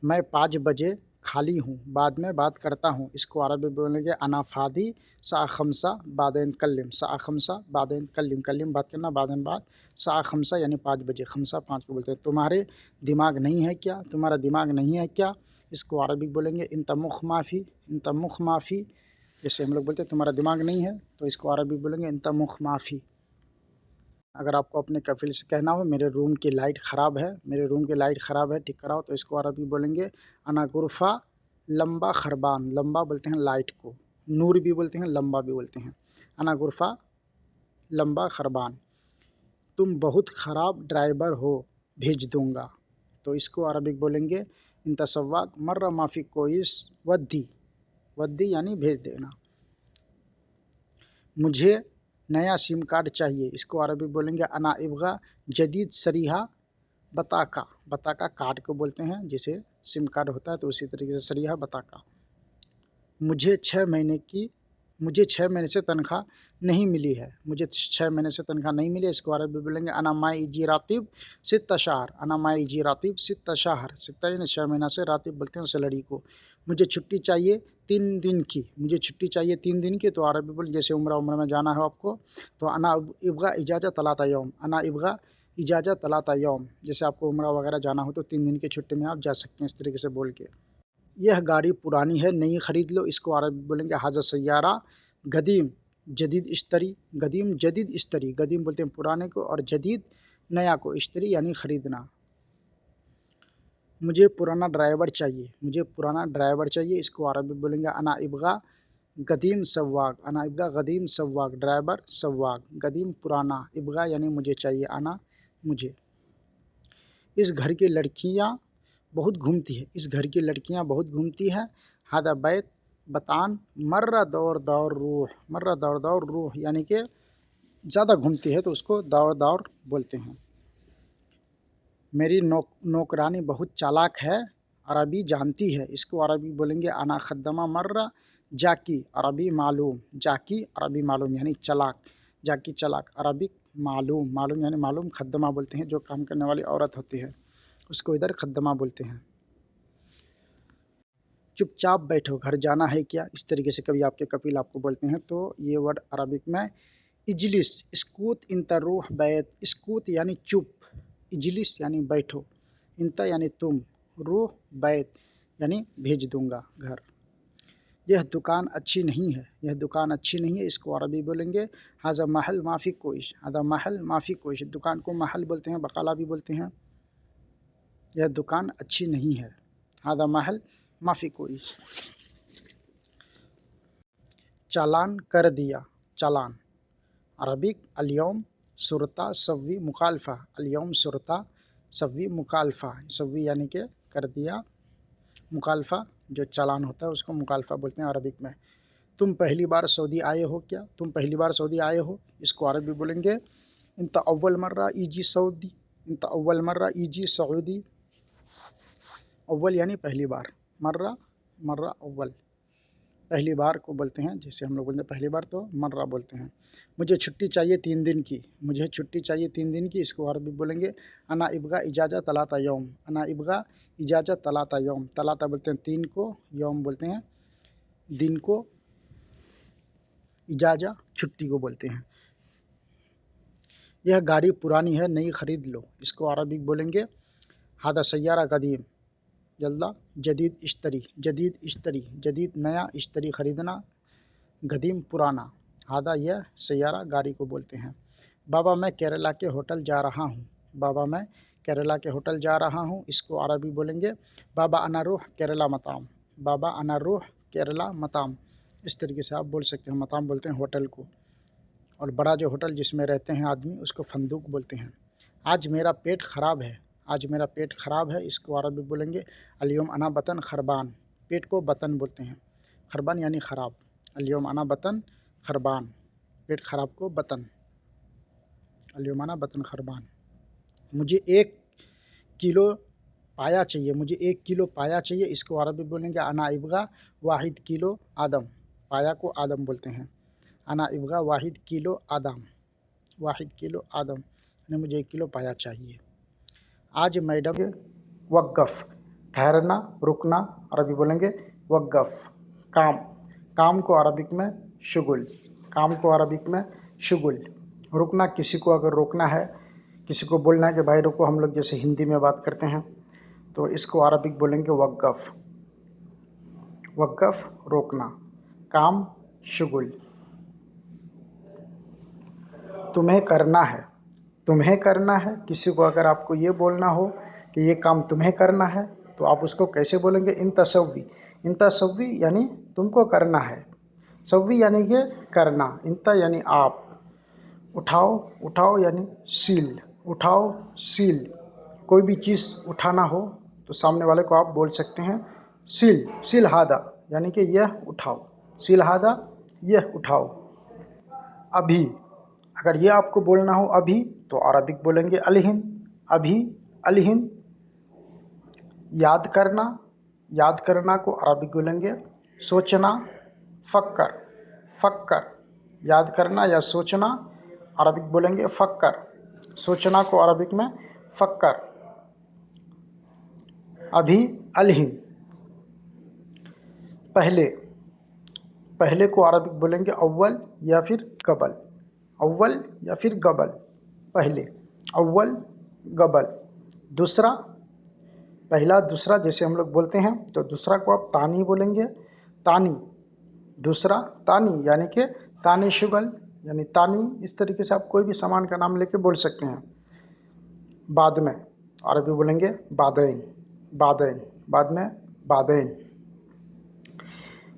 मैं 5 बजे खाली हूँ, बाद में बात करता हूँ, इसको अरबी बोलेंगे अना फ़ादी सा खमसा बादैन कल्लिम, सा खमसा बादैन कल्लिम, कल्लिम बात करना, बादैन बात, सा खमसा यानी 5 बजे, खमसा 5 को बोलते हैं। तुम्हारे दिमाग नहीं है क्या, तुम्हारा दिमाग नहीं है क्या, इसको अरबी बोलेंगे इंत मुख माफ़ी, इंत मुख माफ़ी, जैसे हम लोग बोलते हैं तुम्हारा दिमाग नहीं है, तो इसको अरबी बोलेंगे इंत मुख माफ़ी। अगर आपको अपने कफ़िल से कहना हो मेरे रूम की लाइट ख़राब है, मेरे रूम की लाइट ख़राब है, ठीक कराओ, तो इसको अरबी बोलेंगे अना गुरफ़ा लंबा खरबान, लंबा बोलते हैं लाइट को, नूर भी बोलते हैं, लंबा भी बोलते हैं, अना गुरफ़ा लंबा खरबान। तुम बहुत ख़राब ड्राइवर हो, भेज दूँगा, तो इसको अरबिक बोलेंगे इंत सव्वाक मर्रा माफ़ी कोइस वद्दी, वद्दी यानी भेज देना। मुझे नया सिम कार्ड चाहिए, इसको अरबी बोलेंगे अना इब्गा जदीद सरीहा बताका, बताका कार्ड को बोलते हैं, जैसे सिम कार्ड होता है तो उसी तरीके से सरीहा बताका। मुझे 6 महीने की, मुझे 6 महीने से तनख्वाह नहीं मिली है, मुझे 6 महीने से तनख्वाह नहीं मिली है, इसको अरबी बोलेंगे अना माई जी रातिब सित्ता शहर, अना माई जी रातिब सित्ता शहर, सित्ता यानी 6 महीना से, रातिब बोलते हैं सैलरी को। मुझे छुट्टी चाहिए 3 दिन की, मुझे छुट्टी चाहिए 3 दिन की, तो अरबी बोल, जैसे उम्रा में जाना है आपको, तो अना इब्गा इजाज़त तलाता यौम, अना इब्गा इजाज़त तलाता यौम, जैसे आपको उम्रा वगैरह जाना हो तो 3 दिन की छुट्टी में आप जा सकते हैं, इस तरीके से बोल के। यह गाड़ी पुरानी है, नई ख़रीद लो, इसको अरबी बोलेंगे हाज़ा सय्यारा गदीम जदीद इश्तरी, गदीम जदीद इश्तरी, गदीम बोलते हैं पुराने को और जदीद नया को, इश्तरी यानी ख़रीदना। मुझे पुराना ड्राइवर चाहिए, मुझे पुराना ड्राइवर चाहिए, इसको अरबी बोलेंगे अना इब्गा गदीम सव्वाक, अना इब्गा गदीम सव्वाक, ड्राइवर सव्वाक, गदीम पुराना, इब्गा यानी मुझे चाहिए, आना मुझे। इस घर की लड़कियाँ बहुत घूमती है, इस घर की लड़कियाँ बहुत घूमती है, हादा बैत बतान मर्रा दौर दौर रूह, मर्रा दौर दौर रूह यानी कि ज़्यादा घूमती है तो उसको दौर दौर बोलते हैं। मेरी नौकरानी बहुत चालाक है, अरबी जानती है, इसको अरबी बोलेंगे अना खद्दमा मर्रा जाकी, अरबी मालूम, जाकी अरबी मालूम यानी चालाक, जाकी चालाक, अरबी मालूम, मालूम यानी मालूम, खद्दमा बोलते हैं जो काम करने वाली औरत होती है, उसको इधर खद्दमा बोलते हैं। चुपचाप बैठो, घर जाना है क्या, इस तरीके से कभी आपके कपिल आपको बोलते हैं, तो ये वर्ड अरबिक में इजलिस, इस्कूत इंता रूह बैत, इस्कूत यानी चुप, इजलिस यानी बैठो, इंता यानी तुम, रूह बैत यानी भेज दूंगा घर। यह दुकान अच्छी नहीं है, यह दुकान अच्छी नहीं है, इसको अरबी बोलेंगे हाजा महल माफ़ी कोइश, हाजा महल माफ़ी कोइश, दुकान को महल बोलते हैं, बकाला भी बोलते हैं। यह दुकान अच्छी नहीं है, हाजा महल माफ़ी कोइश। चालान कर दिया, चालान, अरबिक अल-यौम शुरता सव्वी मुखालफा, अल-यौम शुरता सव्वी मुखालफा, सव्वी यानी कि कर दिया, मुखालफा जो चालान होता है उसको मुखालफा बोलते हैं अरबिक में। तुम पहली बार सऊदी आए हो क्या? तुम पहली बार सऊदी आए हो, इसको अरबी बोलेंगे इंत अव्वल मर्रा इजी सऊदी, इंत अव्वल मर्रा इजी सऊदी। अव्वल यानी पहली बार, मर्रा मर्रा अव्वल, पहली बार को बोलते हैं। जैसे हम लोग बोलते हैं पहली बार तो मर्रा बोलते हैं। मुझे छुट्टी चाहिए 3 दिन की, मुझे छुट्टी चाहिए 3 दिन की, इसको अरबी बोलेंगे अना इब्गा इजाज़त तलाता यौम, अना इब्गा इजाज़त तलाता यौम। तलाता बोलते हैं 3 को, यौम बोलते हैं दिन को, इजाज़ा छुट्टी को बोलते हैं। यह गाड़ी पुरानी है, नई ख़रीद लो, इसको अरबी बोलेंगे हादा सय्यारा कदीम, यल्ला जदीद इश्तरी, जदीद इश्तरी, जदीद नया, इश्तरी ख़रीदना, गदीम पुराना। हादा यह सय्यारा गाड़ी को बोलते हैं। बाबा मैं केरला के होटल जा रहा हूँ, बाबा मैं केरला के होटल जा रहा हूँ, इसको अरबी बोलेंगे बाबा अना रूह केरला मताम, बाबा अना रूह केरला मताम। इस तरीके से आप बोल सकते हैं। मताम बोलते हैं होटल को, और बड़ा जो होटल जिसमें रहते हैं आदमी उसको फंदूक बोलते हैं। आज मेरा पेट ख़राब है, आज मेरा पेट ख़राब है, इसको अरबी बोलेंगे अल-यौम अना बतन खरबान। पेट को बतन बोलते हैं, खरबान यानी ख़राब। अल-यौम अना बतन खरबान, पेट ख़राब को बतन, अल-यौम अना बतन खरबान। मुझे 1 किलो पाया चाहिए, मुझे 1 किलो पाया चाहिए, इसको अरबी बोलेंगे अना इब्गा वाहिद किलो आदम। पाया को आदम बोलते हैं। अना इब्गा वाहिद किलो आदम, वाहिद किलो आदम यानी मुझे 1 किलो पाया चाहिए। आज मैडम वक़्फ़, ठहरना रुकना, अरबी बोलेंगे वक़्फ़। काम, काम को अरबिक में शुगुल, काम को अरबिक में शुगुल। रुकना, किसी को अगर रोकना है, किसी को बोलना है कि भाई रुको, हम लोग जैसे हिंदी में बात करते हैं तो इसको अरबिक बोलेंगे वक़्फ़, वक़्फ़ रोकना, काम शुगुल। तुम्हें करना है, तुम्हें करना है, किसी को अगर आपको ये बोलना हो कि ये काम तुम्हें करना है तो आप उसको कैसे बोलेंगे? इन तसव्वी, इन तसव्वी यानी तुमको करना है, सव्वी यानी कि करना, इंता यानी आप, उठाओ, उठाओ यानी सील, उठाओ सील। कोई भी चीज़ उठाना हो तो सामने वाले को आप बोल सकते हैं सील, सील हादा यानी कि यह उठाओ, सील हादा यह उठाओ। अभी, अगर ये आपको बोलना हो अभी तो अरबिक बोलेंगे अलहिन, अभी अलहिन। याद करना, याद करना को अरबिक बोलेंगे सोचना, फ़क्कर, फ़क्कर। याद करना या सोचना अरबिक बोलेंगे फ़क्कर, सोचना को अरबिक में फ़क्कर। अभी अलहिन। पहले, पहले को अरबिक बोलेंगे अव्वल या फिर गबल, अव्वल या फिर गबल, पहले, अव्वल गबल। दूसरा, पहला दूसरा जैसे हम लोग बोलते हैं तो दूसरा को आप तानी बोलेंगे, तानी, दूसरा तानी यानी कि तानी शुगल यानी तानी। इस तरीके से आप कोई भी सामान का नाम लेके बोल सकते हैं। बाद में अरबी बोलेंगे बादैन, बादैन, बाद में बादैन।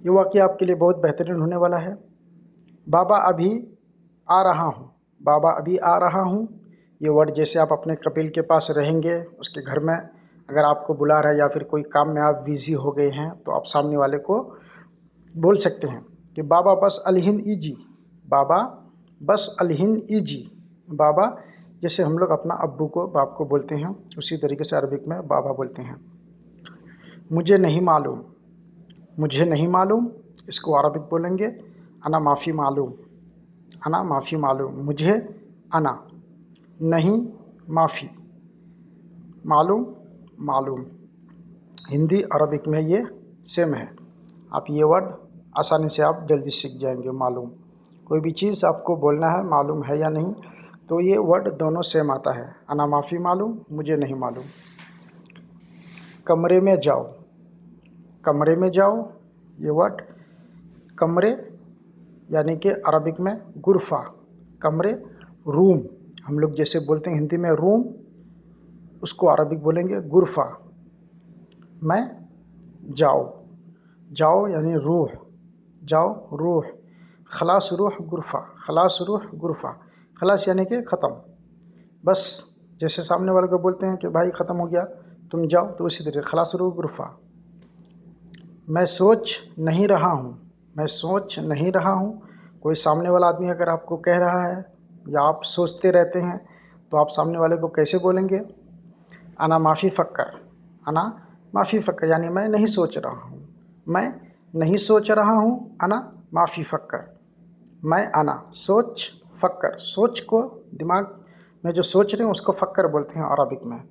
ये वाक़या आपके लिए बहुत बेहतरीन होने वाला है। बाबा अभी आ रहा हूँ, बाबा अभी आ रहा हूँ। ये वर्ड जैसे आप अपने कपिल के पास रहेंगे, उसके घर में अगर आपको बुला रहा है या फिर कोई काम में आप बिज़ी हो गए हैं तो आप सामने वाले को बोल सकते हैं कि बाबा बस अलहिन इजी, बाबा बस अलहिन इजी। बाबा जैसे हम लोग अपना अब्बू को बाप को बोलते हैं उसी तरीके से अरबिक में बाबा बोलते हैं। मुझे नहीं मालूम, मुझे नहीं मालूम, इसको अरबिक बोलेंगे अना माफ़ी मालूम, अना माफ़ी मालूम। मुझे अना, नहीं माफ़ी, मालूम मालूम। हिंदी अरबिक में ये सेम है। आप ये वर्ड आसानी से आप जल्दी सीख जाएंगे। मालूम, कोई भी चीज़ आपको बोलना है मालूम है या नहीं तो ये वर्ड दोनों सेम आता है, अना माफ़ी मालूम, मुझे नहीं मालूम। कमरे में जाओ, कमरे में जाओ, ये वर्ड कमरे यानी कि अरबिक में गुरफ़ा, कमरे, रूम। हम लोग जैसे बोलते हैं हिंदी में रूम, उसको अरबिक बोलेंगे गुरफ़ा। मैं जाओ, जाओ यानी रूह, जाओ रूह। खलास रूह गुरफ़ा, खलास रूह गुरफ़ा, खलास यानी कि ख़त्म, बस। जैसे सामने वाले को बोलते हैं कि भाई ख़त्म हो गया तुम जाओ, तो उसी तरह खलास रूह गुरफ़ा। मैं सोच नहीं रहा हूँ, मैं सोच नहीं रहा हूँ। कोई सामने वाला आदमी अगर आपको कह रहा है या आप सोचते रहते हैं, तो आप सामने वाले को कैसे बोलेंगे? अना माफ़ी फ़क्कर, अना माफ़ी फ़क्कर यानी मैं नहीं सोच रहा हूँ, मैं नहीं सोच रहा हूँ, अना माफ़ी फ़क्कर। मैं अना सोच, फ़क्कर सोच को, दिमाग में जो सोच रहे हैं उसको फ़क्कर बोलते हैं अरबिक में।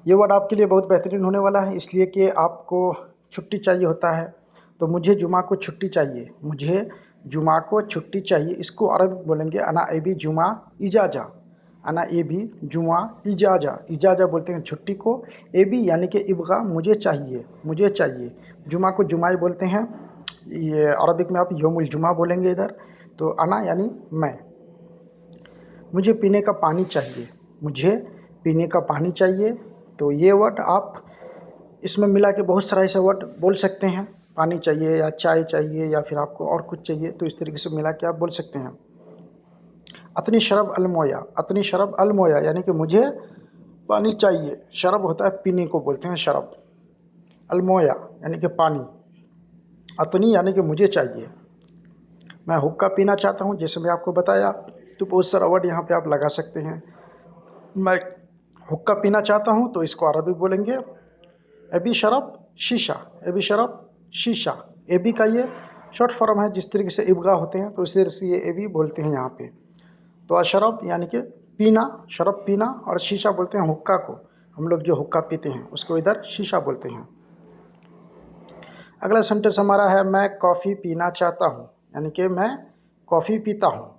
ये वर्ड आपके लिए बहुत बेहतरीन होने वाला है, इसलिए कि आपको छुट्टी चाहिए होता है। तो मुझे जुमा को छुट्टी चाहिए, मुझे जुमा को छुट्टी चाहिए, इसको अरबिक बोलेंगे अना एबी जुमा इजाज़ा, अना एबी जुमा इजाज़ा। इजाज़ा बोलते हैं छुट्टी को, एबी यानी कि इब्गा मुझे चाहिए, मुझे चाहिए। जुमा को जुमाई बोलते हैं, ये अरबिक में आप यौमुल जुमा बोलेंगे इधर। तो अना यानी मैं। मुझे पीने का पानी चाहिए, मुझे पीने का पानी चाहिए। तो ये वर्ड आप इसमें मिला के बहुत सारा ऐसा वर्ड बोल सकते हैं, पानी चाहिए या चाय चाहिए या फिर आपको और कुछ चाहिए, तो इस तरीके से मिला के आप बोल सकते हैं। अतनी शरब अलमोया, अतनी शरब अलमोया यानी कि मुझे पानी चाहिए। शरब होता है पीने को बोलते हैं शरब, अलमोया यानी कि पानी, अतनी यानी कि मुझे चाहिए। मैं हुक्का पीना चाहता हूँ, जैसे मैं आपको बताया, तो बहुत सारा वर्ड यहाँ पे आप लगा सकते हैं। मैं हुक्का पीना चाहता हूँ, तो इसको अरबिक बोलेंगे एबी शरब शीशा, एबी शरब शीशा। एबी का ये शॉर्ट फॉर्म है, जिस तरीके से इब्गा होते हैं तो इस तरह से ये एबी बोलते हैं यहाँ पे। तो अशरब यानी कि पीना, शरब पीना, और शीशा बोलते हैं हुक्का को। हम लोग जो हुक्का पीते हैं उसको इधर शीशा बोलते हैं। अगला सेंटेंस हमारा है मैं कॉफ़ी पीना चाहता हूँ, यानी कि मैं कॉफ़ी पीता हूँ।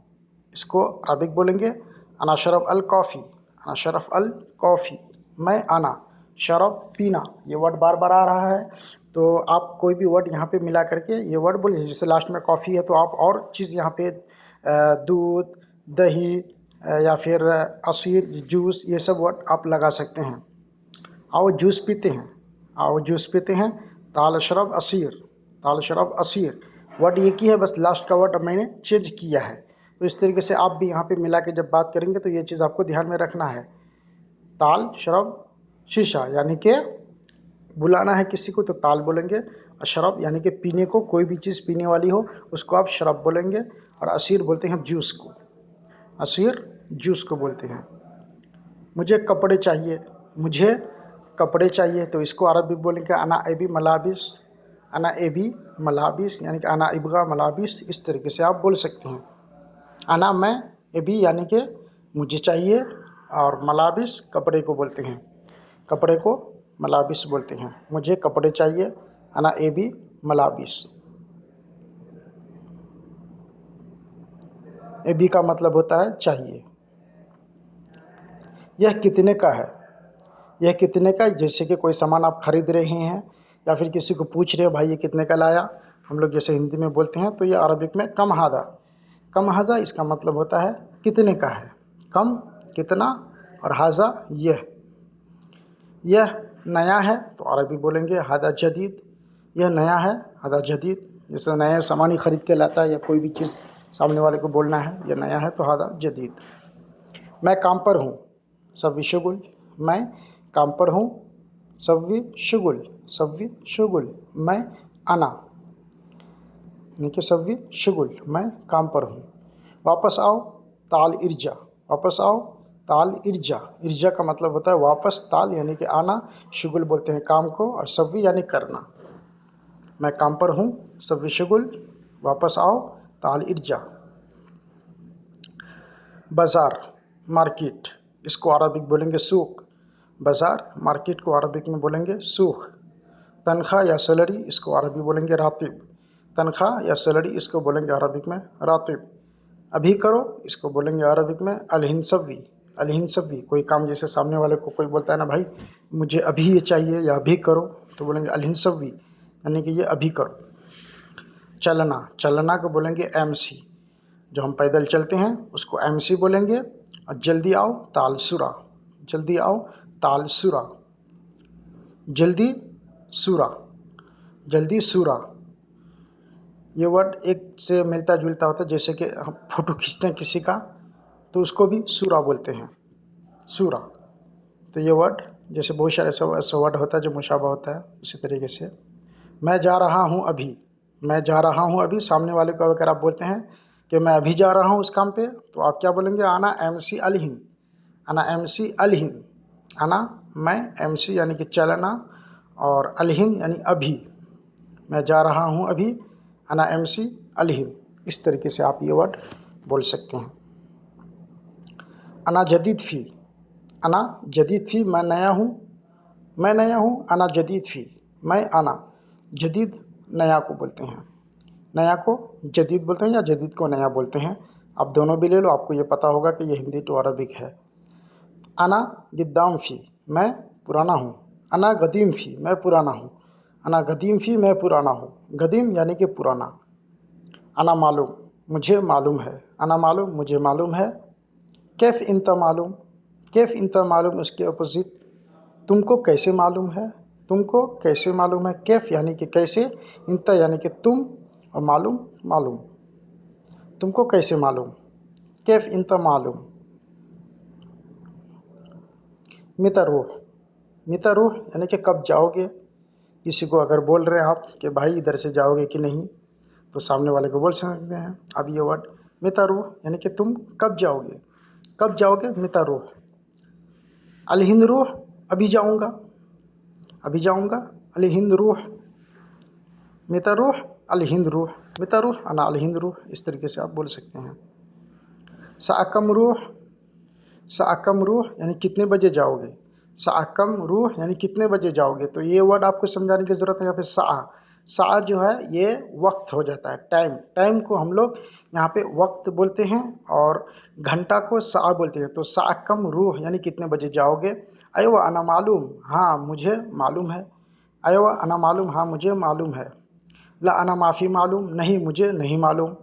इसको अरबिक बोलेंगे अना शरफ अल कॉफ़ी, अना शरफ अल कॉफ़ी। मैं अना शरब पीना, ये वर्ड बार बार आ रहा है, तो आप कोई भी वर्ड यहाँ पे मिला करके ये वर्ड बोलिए। जैसे लास्ट में कॉफ़ी है तो आप और चीज़ यहाँ पे दूध, दही या फिर असीर, जूस, ये सब वर्ड आप लगा सकते हैं। आओ जूस पीते हैं, आओ जूस पीते हैं। ताल शरब असीर, ताल शरब असीर। वर्ड एक ही है, बस लास्ट का वर्ड मैंने चेंज किया है। तो इस तरीके से आप भी यहाँ पे मिला के जब बात करेंगे तो ये चीज़ आपको ध्यान में रखना है। ताल शरब शीशा यानी कि बुलाना है किसी को तो ताल बोलेंगे, और शरब यानी कि पीने को, कोई भी चीज़ पीने वाली हो उसको आप शरब बोलेंगे, और असीर बोलते हैं जूस को, असीर जूस को बोलते हैं। मुझे कपड़े चाहिए, मुझे कपड़े चाहिए, तो इसको अरबी बोलेंगे अना एबी मलाबिस, अना एबी मलाबिस यानी कि अना इब्गा मलाबिस। इस तरीके से आप बोल सकते हैं। अना मैं, एबी यानी कि मुझे चाहिए, और मलाबिस कपड़े को बोलते हैं, कपड़े को मलाबिस बोलते हैं। मुझे कपड़े चाहिए, अना एबी मलाबिस। एबी का मतलब होता है चाहिए। यह कितने का है, यह कितने का, जैसे कि कोई सामान आप खरीद रहे हैं या फिर किसी को पूछ रहे हो भाई ये कितने का लाया, हम लोग जैसे हिंदी में बोलते हैं, तो ये अरबिक में कम हादा, कम हादा इसका मतलब होता है कितने का है, कम कितना, और हाजा यह नया है, तो अरबी बोलेंगे हादा जदीद, यह नया है, हादा जदीद। जैसे नया सामान ही खरीद के लाता है या कोई भी चीज़ सामने वाले को बोलना है यह नया है, तो हादा जदीद। मैं काम पर हूँ, सव्वी शुगुल, मैं काम पर हूँ, सव्वी शुगुल, सव्वी शुगुल। मैं अना यानी कि सव्वी शुगुल, मैं काम पर हूँ। वापस आओ, ताल इर्जा, वापस आओ, ताल इर्जा। इर्जा का मतलब होता है वापस, ताल यानी कि आना, शुगुल बोलते हैं काम को, और सव्वी यानी करना। मैं काम पर हूँ, सव्वी शुगुल, वापस आओ, ताल इर्जा। बाज़ार, मार्केट, इसको अरबिक बोलेंगे सूख, बाज़ार, मार्केट को अरबिक में बोलेंगे सूख। तनख्वाह या सैलरी, इसको अरबी बोलेंगे रातिब, तनख्वाह या सैलरी इसको बोलेंगे अरबिक में रातिब। अभी करो, इसको बोलेंगे अरबिक में अलहिनसवी, अलहिनसवी। कोई काम जैसे सामने वाले को कोई बोलता है ना भाई मुझे अभी ये चाहिए या अभी करो, तो बोलेंगे अलहिनसवी यानी कि ये अभी करो। चलना, चलना को बोलेंगे एमसी, जो हम पैदल चलते हैं उसको एमसी बोलेंगे। और जल्दी आओ, तालसुरा, जल्दी आओ, तालसुरा, जल्दी सूरा, जल्दी सूरा। ये वर्ड एक से मिलता जुलता होता है, जैसे कि हम फ़ोटो खींचते हैं किसी का तो उसको भी सूरा बोलते हैं, सूरा। तो ये वर्ड जैसे बहुत सारे ऐसा ऐसा वर्ड होता है जो मुशाबा होता है, उसी तरीके से मैं जा रहा हूँ अभी, मैं जा रहा हूँ अभी, सामने वाले को अगर आप बोलते हैं कि मैं अभी जा रहा हूँ उस काम पे, तो आप क्या बोलेंगे, आना एमसी अलहिन, आना एमसी अलहिन, आना मैं, एमसी यानी कि चलना, और अलहिन यानी अभी, मैं जा रहा हूँ अभी, अना एमसी अलहिन। इस तरीके से आप ये वर्ड बोल सकते हैं। अना जदीद फ़ी, अना जदीद फ़ी, मैं नया हूँ, मैं नया हूँ, अना जदीद फ़ी, मैं आना, जदीद नया को बोलते हैं, नया को जदीद बोलते हैं या जदीद को नया बोलते हैं। आप दोनों भी ले लो, आपको ये पता होगा कि ये हिंदी टू अरबिक है। अना गिद्दाम फ़ी, मैं पुराना हूँ, अना गदीम फ़ी, मैं पुराना हूँ, अना गदीम फ़ी, मैं पुराना हूँ, गदीम यानी कि पुराना। अना मालूम, मुझे मालूम है, अना मालूम, मुझे मालूम है। कैफ़ इंता मालूम, कैफ़ इंता मालूम उसके अपोज़िट, तुमको कैसे मालूम है, तुमको कैसे मालूम है। कैफ़ यानी कि कैसे, इंता यानी कि तुम, और मालूम मालूम, तुमको कैसे मालूम, कैफ़ इंता मालूम। मिता रूह, मिता रूह यानी कि कब जाओगे। किसी को अगर बोल रहे हैं आप कि भाई इधर से जाओगे कि नहीं, तो सामने वाले को बोल सकते हैं अब ये वर्ड मिता रूह, यानी कि तुम कब जाओगे, कब जाओगे, मिता रूह। अल हिंद रूह, अभी जाऊँगा, अभी जाऊँगा, अल हिंद रूह, मिता रूह, अल हिंद रूह, मिता रूह, अना अल हिंद रूह। इस तरीके से आप बोल सकते हैं। साकम रूह, साकम रूह यानी कितने बजे जाओगे, साकम रूह यानी कितने बजे जाओगे। तो ये वर्ड आपको समझाने की ज़रूरत है। यहाँ पे सा जो है ये वक्त हो जाता है, टाइम, टाइम को हम लोग यहाँ पे वक्त बोलते हैं, और घंटा को सा बोलते हैं। तो साकम रूह यानी कितने बजे जाओगे। अयो अना मालूम, हाँ मुझे मालूम है, अयो अना मालूम, हाँ मुझे मालूम है। ला अना माफ़ी मालूम, नहीं मुझे नहीं मालूम।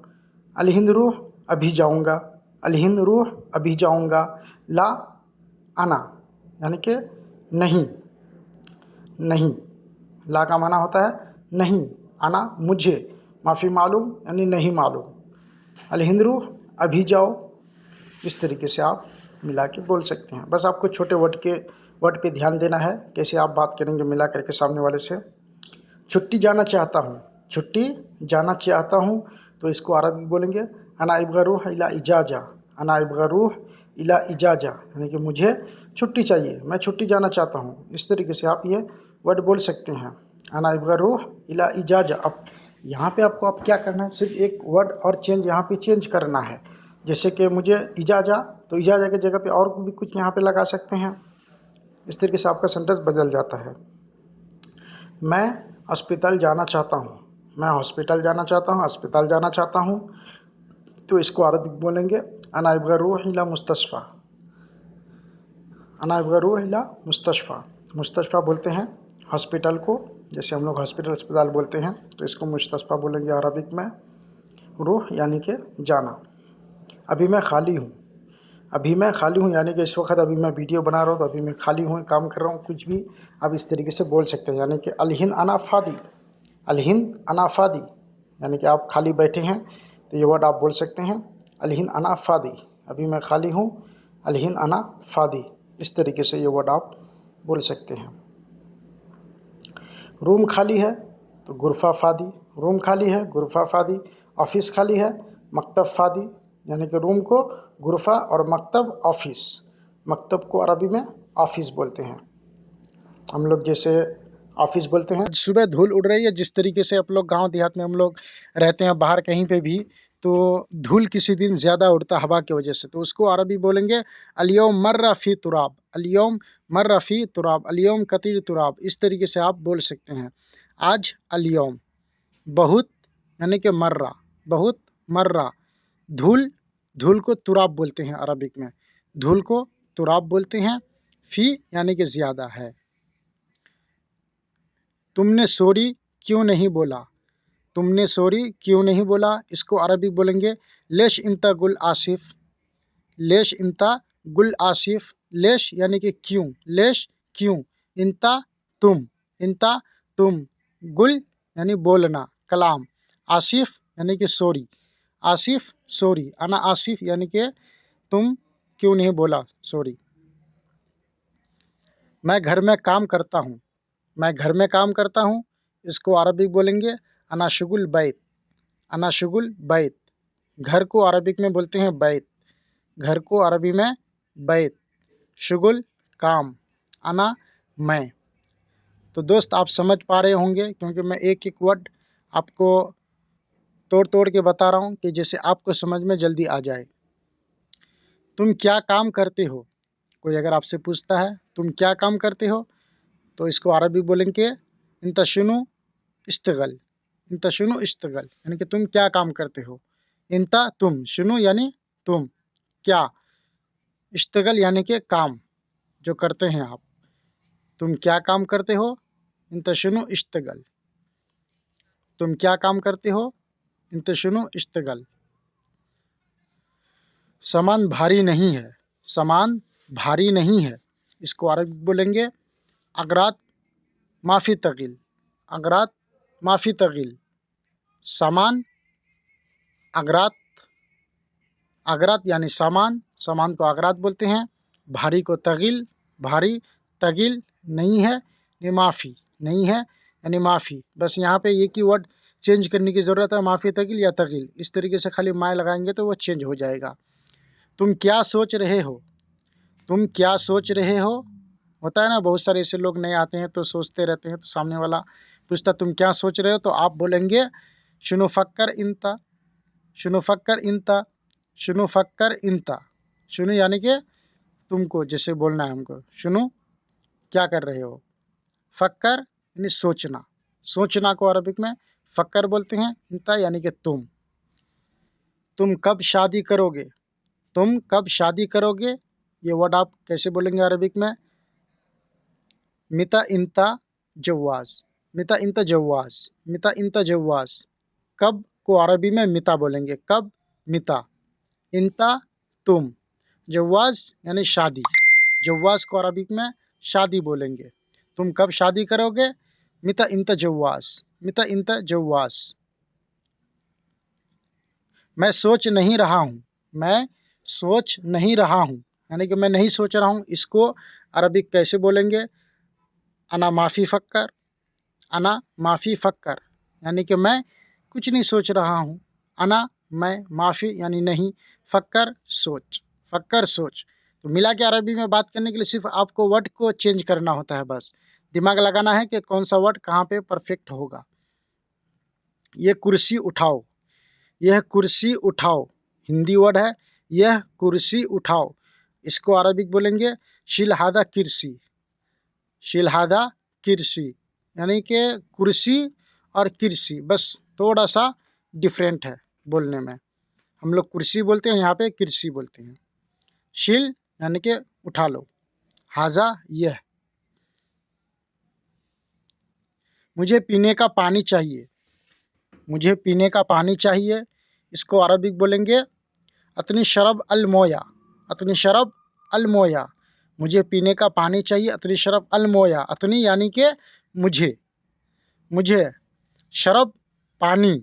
अल हिंद रूह, अभी जाऊँगा, अल हिंद रूह, अभी जाऊँगा। ला आना यानी कि नहीं, नहीं, ला का माना होता है नहीं, आना मुझे, माफ़ी मालूम यानी नहीं मालूम। अल हिंद रूह, अभी जाओ। इस तरीके से आप मिला के बोल सकते हैं। बस आपको छोटे वर्ड पे ध्यान देना है, कैसे आप बात करेंगे मिला करके सामने वाले से। छुट्टी जाना चाहता हूँ, छुट्टी जाना चाहता हूँ, तो इसको अरबी बोलेंगे अना इब्गा रूह इला इजाज़ा, अना इब्गा रूह इला इजाज़ा, यानी कि मुझे छुट्टी चाहिए, मैं छुट्टी जाना चाहता हूँ। इस तरीके से आप ये वर्ड बोल सकते हैं, अना इब्गा रूह इला इजाज़ा। अब यहाँ पे आपको अब क्या करना है, सिर्फ एक वर्ड और चेंज यहाँ पे चेंज करना है। जैसे कि मुझे इजाज़ा, तो इजाज़ा की जगह पे और भी कुछ यहाँ पे लगा सकते हैं। इस तरीके से आपका सेंटेंस बदल जाता है। मैं अस्पताल जाना चाहता हूँ, मैं हॉस्पिटल जाना चाहता हूँ, अस्पताल जाना चाहता हूँ, तो इसको अरबिक बोलेंगे अना अबगा रूह इला मुस्तशफ़ा, अना अबगा रूह इला मुस्तशफ़ा। मुस्तशफ़ा बोलते हैं हॉस्पिटल को, जैसे हम लोग हॉस्पिटल अस्पताल बोलते हैं, तो इसको मुस्तशफ़ा बोलेंगे अरबिक में। रूह यानी कि जाना। अभी मैं खाली हूँ, अभी मैं खाली हूँ यानी कि इस वक्त अभी मैं वीडियो बना रहा हूँ, तो अभी मैं खाली हूँ, काम कर रहा हूँ, कुछ भी आप इस तरीके से बोल सकते हैं। यानी कि अलहिन अना फ़ादी, अलहिंद अना फ़ादी, यानी कि आप खाली बैठे हैं, तो ये वर्ड आप बोल सकते हैं अलहिंद अना फ़ादी, अभी मैं खाली हूँ, अलहिंद अना फ़ादी। इस तरीके से ये वर्ड आप बोल सकते हैं। रूम खाली है तो गुरफ़ा फ़ादी, रूम खाली है गुरफ़ा फ़ादी। ऑफ़िस खाली है मकतब फ़ादी, यानी कि रूम को गुरफ़ा और मकतब ऑफ़िस, मकतब को अरबी में ऑफ़िस बोलते हैं। हम लोग जैसे ऑफ़िस बोलते हैं। सुबह धूल उड़ रही है, जिस तरीके से आप लोग गाँव देहात में हम लोग रहते हैं, बाहर कहीं पे भी, तो धूल किसी दिन ज़्यादा उड़ता हवा की वजह से, तो उसको अरबी बोलेंगे अल-यौम मर्रा फ़ी तुराब, अल-यौम मर्रा फ़ी तुराब, अल-यौम कतीर तुराब। इस तरीके से आप बोल सकते हैं। आज अल-यौम, बहुत यानी कि मर्रा, बहुत, मर्रा, धूल, धूल को तुराब बोलते हैं अरबिक में, धूल को तुराब बोलते हैं। फ़ी यानी कि ज़्यादा है। तुमने सॉरी क्यों नहीं बोला, तुमने सॉरी क्यों नहीं बोला, इसको अरबी बोलेंगे लेश इंता गुल आसिफ, लेश इंता गुल आसिफ। लेश यानी कि क्यों, लेश क्यों, इंता तुम, इंता तुम, गुल यानी बोलना, कलाम, आसिफ यानी कि सॉरी, आसिफ सॉरी, अना आसिफ यानी कि तुम क्यों नहीं बोला सॉरी। मैं घर में काम करता हूँ, मैं घर में काम करता हूँ, इसको अरबिक बोलेंगे अना शुगुल बैत, अना शुगुल बैत। घर को अरबिक में बोलते हैं बैत, घर को अरबी में बैत, शुगुल काम, अना मैं। तो दोस्त आप समझ पा रहे होंगे, क्योंकि मैं एक एक वर्ड आपको तोड़ तोड़ के बता रहा हूँ कि जिससे आपको समझ में जल्दी आ जाए। तुम क्या काम करते हो, कोई अगर आपसे पूछता है तुम क्या काम करते हो, तो इसको अरबी बोलेंगे इंत शुनु इश्तगल, इंत शुनु इश्तगल, यानी कि तुम क्या काम करते हो। इंता तुम, शुनु यानी तुम, क्या, इश्तगल यानी कि काम जो करते हैं आप। तुम क्या काम करते हो, इंत शुनु इश्तगल, तुम क्या काम करते हो, इंत शुनु इश्तगल। सामान भारी नहीं है, सामान भारी नहीं है, इसको अरबी बोलेंगे अगरात माफ़ी तगिल, अगरात माफ़ी तगिल। सामान, अगरात, अगरात यानी सामान, सामान को अगरात बोलते हैं। भारी को तगिल, भारी, तगिल नहीं है, ये माफ़ी नहीं है यानी माफ़ी। बस यहाँ पे एक ही वर्ड चेंज करने की ज़रूरत है, माफ़ी तगिल या तगिल, इस तरीके से खाली माय लगाएंगे तो वो चेंज हो जाएगा। तुम क्या सोच रहे हो, तुम क्या सोच रहे हो, होता है ना बहुत सारे ऐसे लोग नए आते हैं तो सोचते रहते हैं, तो सामने वाला पूछता तुम क्या सोच रहे हो, तो आप बोलेंगे शुनु फक्कर इंता, शुनु फक्कर इंता, शुनु फक्कर इंता। शुनु यानी कि तुमको जैसे बोलना है हमको, शुनु क्या कर रहे हो, फक्कर यानी सोचना, सोचना को अरबिक में फक्कर बोलते हैं, इंता यानी कि तुम कब शादी करोगे, तुम कब शादी करोगे, ये वर्ड आप कैसे बोलेंगे अरबिक में, मिता इंता जवाज़, मिता इंता जवाज़, मिता इंता जवाज़। कब को अरबी में मिता बोलेंगे, कब, मिता, इंता तुम, जवाज़ यानी शादी, जवाज़ को अरबिक में शादी बोलेंगे। तुम कब शादी करोगे, मिता इंता जवाज़, मिता इंता जवाज़। मैं सोच नहीं रहा हूँ, मैं सोच नहीं रहा हूँ, यानी कि मैं नहीं सोच रहा हूँ, इसको अरबिक कैसे बोलेंगे, अना माफ़ी फ़क्कर, अना माफ़ी फ़क्कर, यानी कि मैं कुछ नहीं सोच रहा हूँ। अना मैं, माफ़ी यानी नहीं, फ़क्कर सोच, फ़क्कर सोच। तो मिला के अरबी में बात करने के लिए सिर्फ आपको वर्ड को चेंज करना होता है, बस दिमाग लगाना है कि कौन सा वर्ड कहाँ पे परफेक्ट होगा। ये कुर्सी उठाओ, यह कुर्सी उठाओ, हिंदी वर्ड है, यह कुर्सी उठाओ, इसको अरबिक बोलेंगे शिलहादा किरसी, शिलहादा किरसी, यानी कि कुर्सी और किरसी बस थोड़ा सा डिफरेंट है बोलने में। हम लोग कुर्सी बोलते हैं, यहाँ पे किरसी बोलते हैं। शिल यानी कि उठा लो, हाजा यह। मुझे पीने का पानी चाहिए, मुझे पीने का पानी चाहिए, इसको अरबिक बोलेंगे अतनी शरब अल मोया, अतनी शरब अल मोया। मुझे पीने का पानी चाहिए, अतनी शरब अल मोया, अतनी यानी कि मुझे, मुझे, शरब पानी,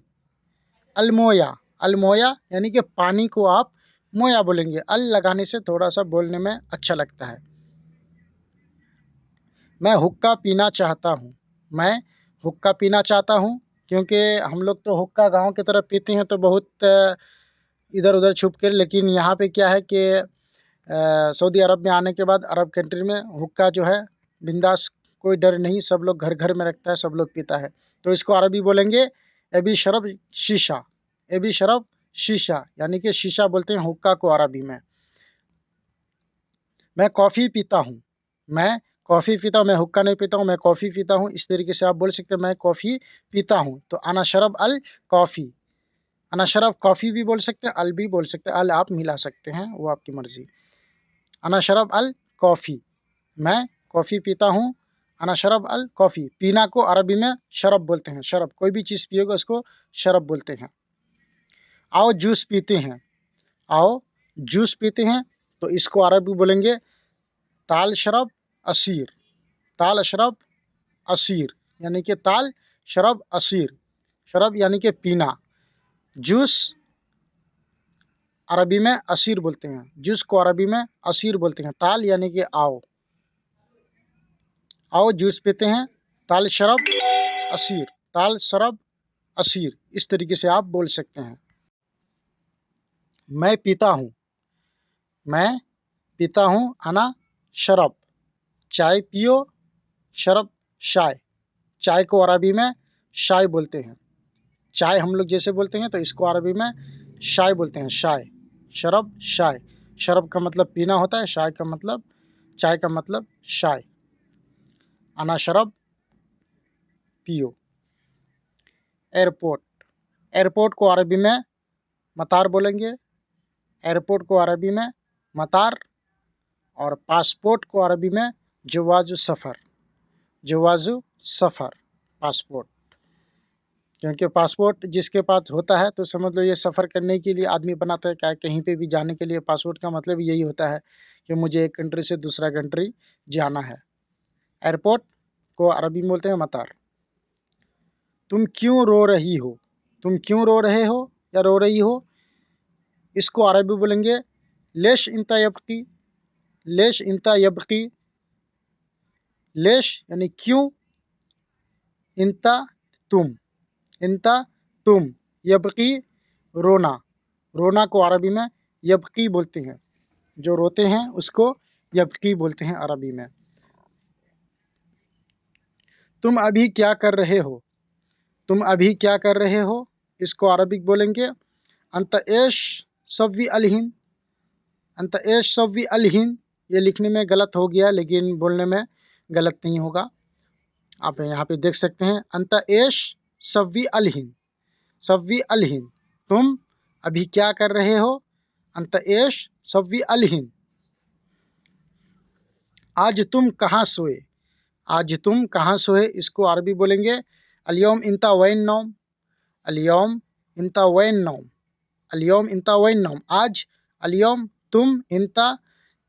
अलमोया, अलमोया यानी कि पानी को आप मोया बोलेंगे, अल लगाने से थोड़ा सा बोलने में अच्छा लगता है। मैं हुक्का पीना चाहता हूँ, मैं हुक्का पीना चाहता हूँ, क्योंकि हम लोग तो हुक्का गांव की तरफ पीते हैं तो बहुत इधर उधर छुप कर, लेकिन यहाँ पे क्या है कि सऊदी अरब में आने के बाद अरब कंट्री में हुक्का जो है बिंदास, कोई डर नहीं, सब लोग घर घर में रखता है, सब लोग पीता है। तो इसको अरबी बोलेंगे एबी शरब शीशा, एबी शरब शीशा, यानी कि शीशा बोलते हैं हुक्का को अरबी में। मैं कॉफ़ी पीता हूँ, मैं कॉफ़ी पीता हूँ, मैं हुक्का नहीं पीता हूँ, मैं कॉफ़ी पीता हूँ, इस तरीके से आप बोल सकते हैं मैं कॉफ़ी पीता हूँ। तो अना शरब अल कॉफ़ी, अना शरब कॉफ़ी भी बोल सकते हैं, अल भी बोल सकते हैं, अल आप मिला सकते हैं, वो आपकी मर्ज़ी। अना शरब अल कॉफ़ी, मैं कॉफ़ी पीता हूँ, अना शरब अल कॉफ़ी। पीना को अरबी में शरब बोलते हैं, शरब, कोई भी चीज़ पियोगे उसको शरब बोलते हैं। आओ जूस पीते हैं, आओ जूस पीते हैं, तो इसको अरबी बोलेंगे ताल शरब असीर, ताल शरब असीर, यानी कि ताल शरब असीर, शरब यानी कि पीना, जूस अरबी में असीर बोलते हैं, जूस को अरबी में असीर बोलते हैं। ताल यानी कि आओ, आओ जूस पीते हैं, ताल शरब असीर, ताल शरब असीर, इस तरीके से आप बोल सकते हैं। मैं पीता हूँ, मैं पीता हूँ, अना शरब, चाय पियो, शरब चाय, चाय को अरबी में शाय बोलते हैं। चाय हम लोग जैसे बोलते हैं तो इसको अरबी में शाय बोलते हैं, शाय, शरब शाय। शरब का मतलब पीना होता है, शाय का मतलब, चाय का मतलब शाय। अना शरब पियो। एयरपोर्ट, एयरपोर्ट को अरबी में मतार बोलेंगे, एयरपोर्ट को अरबी में मतार। और पासपोर्ट को अरबी में जवाज़ सफ़र, जवाज़ सफ़र, पासपोर्ट। क्योंकि पासपोर्ट जिसके पास होता है तो समझ लो ये सफ़र करने के लिए आदमी बनाता है, क्या कहीं पे भी जाने के लिए पासपोर्ट का मतलब यही होता है कि मुझे एक कंट्री से दूसरा कंट्री जाना है। एयरपोर्ट को अरबी में बोलते हैं मतार। तुम क्यों रो रही हो, तुम क्यों रो रहे हो या रो रही हो, इसको अरबी बोलेंगे लेश इंता यबकी, लेश इंता यबकी। लेश यानी क्यों, इंता तुम, इंता तुम, यबकी रोना, रोना को अरबी में यबकी बोलते हैं, जो रोते हैं उसको यबकी बोलते हैं अरबी में। तुम अभी क्या कर रहे हो, तुम अभी क्या कर रहे हो, इसको अरबिक बोलेंगे अंत एश सव्वी अलहिन, अंत एश सव्वी अलहिन। ये लिखने में गलत हो गया लेकिन बोलने में गलत नहीं होगा। आप यहाँ पे देख सकते हैं अंत एश सव्वी अलहिन, सव्वी अलहिन, तुम अभी क्या कर रहे हो, अंत एश सव्वी अलहिन। आज तुम कहाँ सोए, आज तुम कहाँ सोए, इसको अरबी बोलेंगे अलियौम इंता वैन नौम, अलियौम इंता वैन नौम, अलियौम इंता वैन नौम, आज, अलियौम तुम, इंता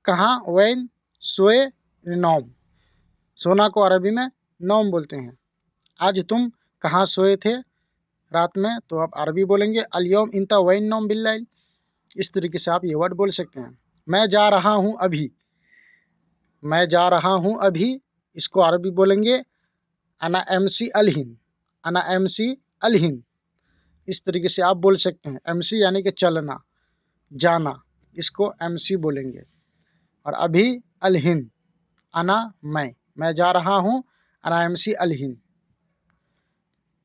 कहाँ, वैन सोए, नौम, सोना को अरबी में नौम बोलते हैं। आज तुम कहाँ सोए थे रात में, तो आप अरबी बोलेंगे अलियौम इंता वैन नौम बिल्लैल। इस तरीके से आप ये वर्ड बोल सकते हैं। मैं जा रहा हूँ अभी, मैं जा रहा हूँ अभी, इसको अरबी बोलेंगे अना एमसी अलहिन, अना एमसी अलहिन। इस तरीके से आप बोल सकते हैं। एमसी यानी कि चलना, जाना, इसको एमसी बोलेंगे। और अभी अलहिन, अना मैं जा रहा हूँ, अना एमसी अलहिन।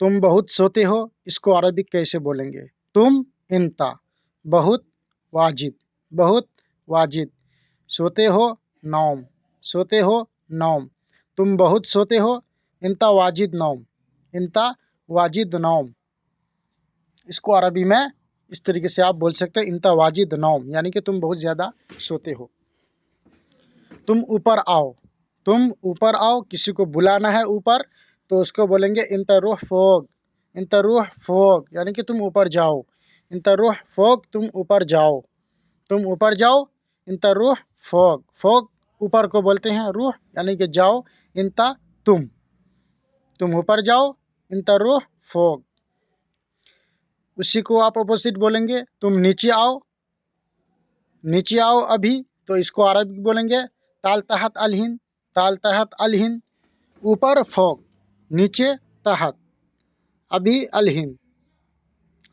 तुम बहुत सोते हो, इसको अरबिक कैसे बोलेंगे, तुम इंता, बहुत वाजिद, बहुत वाजिद, सोते हो नौम, सोते हो नौम, तुम बहुत सोते हो, इंता वाजिद नौम, इंता वाजिद नौम। इसको अरबी में इस तरीके से आप बोल सकते हैं इंता वाजिद नौम, यानी कि तुम बहुत ज़्यादा सोते हो। तुम ऊपर आओ, तुम ऊपर आओ, किसी को बुलाना है ऊपर तो उसको बोलेंगे इंता रूह फोग, इंता रूह फोग, यानी कि तुम ऊपर जाओ, इंता रूह फोग, तुम ऊपर जाओ, तुम ऊपर जाओ, इंता रूह फोग, फोग ऊपर को बोलते हैं, रूह यानी कि जाओ, इंता तुम ऊपर जाओ, इंता रूह फोग। उसी को आप अपोजिट बोलेंगे तुम नीचे आओ, नीचे आओ अभी, तो इसको अरबिक बोलेंगे ताल तहत अलहिन, ताल तहत अलहिन, ऊपर फोक, नीचे तहत, अभी अलहिन,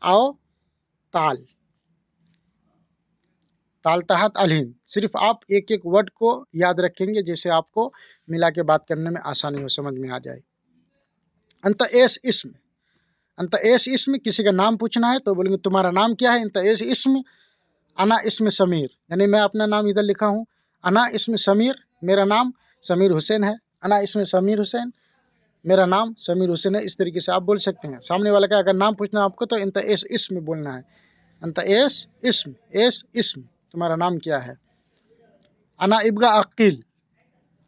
आओ ताल, ताल तहत अलहिन। सिर्फ आप एक एक वर्ड को याद रखेंगे जैसे आपको मिला के बात करने में आसानी हो, समझ में आ जाए। अंत एस इसम, अंत एस इसम, किसी का नाम पूछना है तो बोलेंगे तुम्हारा नाम क्या है, अंत एस इसम, अना इसम समीर, यानी मैं अपना नाम इधर लिखा हूँ, अना इसम समीर, मेरा नाम समीर हुसैन है, अना इसम समीर हुसैन, मेरा नाम समीर हुसैन है। इस तरीके से आप बोल सकते हैं। सामने वाला का अगर नाम पूछना है आपको तो इंत एस इसम बोलना है, अंत एस इसम, एस इसम, तुम्हारा नाम क्या है। अना इब्गा अकील,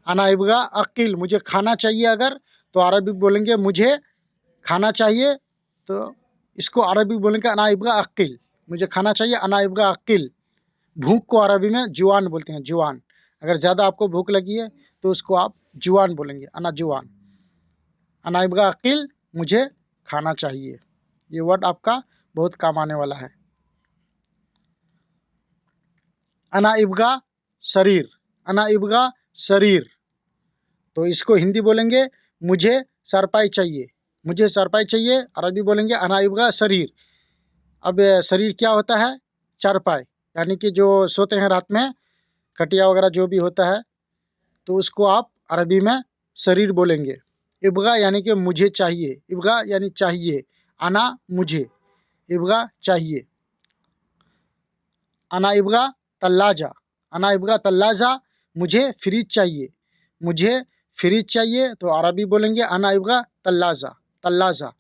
अना इब्गा अकील, मुझे खाना चाहिए अगर, तो अरबी बोलेंगे मुझे खाना चाहिए, तो इसको अरबी बोलेंगे अना इब्गा अकील, मुझे खाना चाहिए, अना इब्गा अकील। भूख को अरबी में जुआन बोलते हैं, जुआन। अगर ज़्यादा आपको भूख लगी है तो उसको आप जुआन बोलेंगे, अना जुआन, अना इब्गा अकील, मुझे खाना चाहिए। ये वर्ड आपका बहुत काम आने वाला है। अना इब्गा शरीर, अना इब्गा शरीर, तो इसको हिंदी बोलेंगे मुझे चारपाई चाहिए, मुझे चारपाई चाहिए। अरबी बोलेंगे अना इब्गा शरीर। अब शरीर क्या होता है? चारपाई, यानी कि जो सोते हैं रात में, खटिया वगैरह जो भी होता है, तो उसको आप अरबी में शरीर बोलेंगे। इब्गा यानी कि मुझे चाहिए, इब्गा यानी चाहिए, अना मुझे, इब्गा चाहिए। अना इब्गा तल्लाजा, अना इब्गा तल्लाजा, मुझे फ्रिज चाहिए, मुझे फ्रिज चाहिए। तो अरबी बोलेंगे अना इब्गा तल्लाजा, तल्लाजा।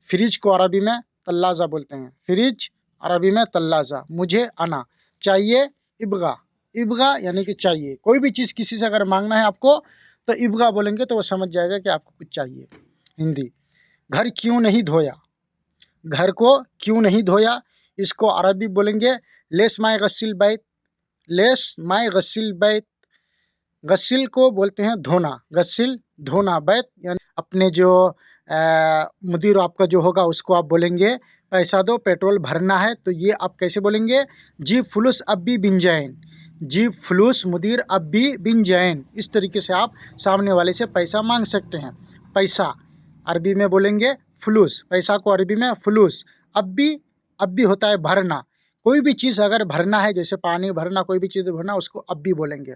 फ्रिज को अरबी में तल्लाजा बोलते हैं, फ्रिज अरबी में तल्लाजा। मुझे अना चाहिए इब्गा, इब्गा यानी कि चाहिए। कोई भी चीज़ किसी से अगर मांगना है आपको तो इब्गा बोलेंगे तो वो समझ जाएगा कि आपको कुछ चाहिए। हिंदी, घर क्यों नहीं धोया, घर को क्यों नहीं धोया, इसको अरबी बोलेंगे लेस माय गस्सिल बैत, लेस माय गस्सिल बैत। गस्सिल को बोलते हैं धोना, गस्सिल धोना, बैत यानी अपने जो मुदीर आपका जो होगा उसको आप बोलेंगे पैसा दो पेट्रोल भरना है। तो ये आप कैसे बोलेंगे? जी फुलूस अब्बी बिन जैन, जी फुलूस मुदीर अब्बी बिन जैन। इस तरीके से आप सामने वाले से पैसा मांग सकते हैं। पैसा अरबी में बोलेंगे फुलूस, पैसा को अरबी में फुलूस। अब्बी, अब्बी होता है भरना, कोई भी चीज़ अगर भरना है, जैसे पानी भरना, कोई भी चीज़ भरना, उसको अब्बी बोलेंगे।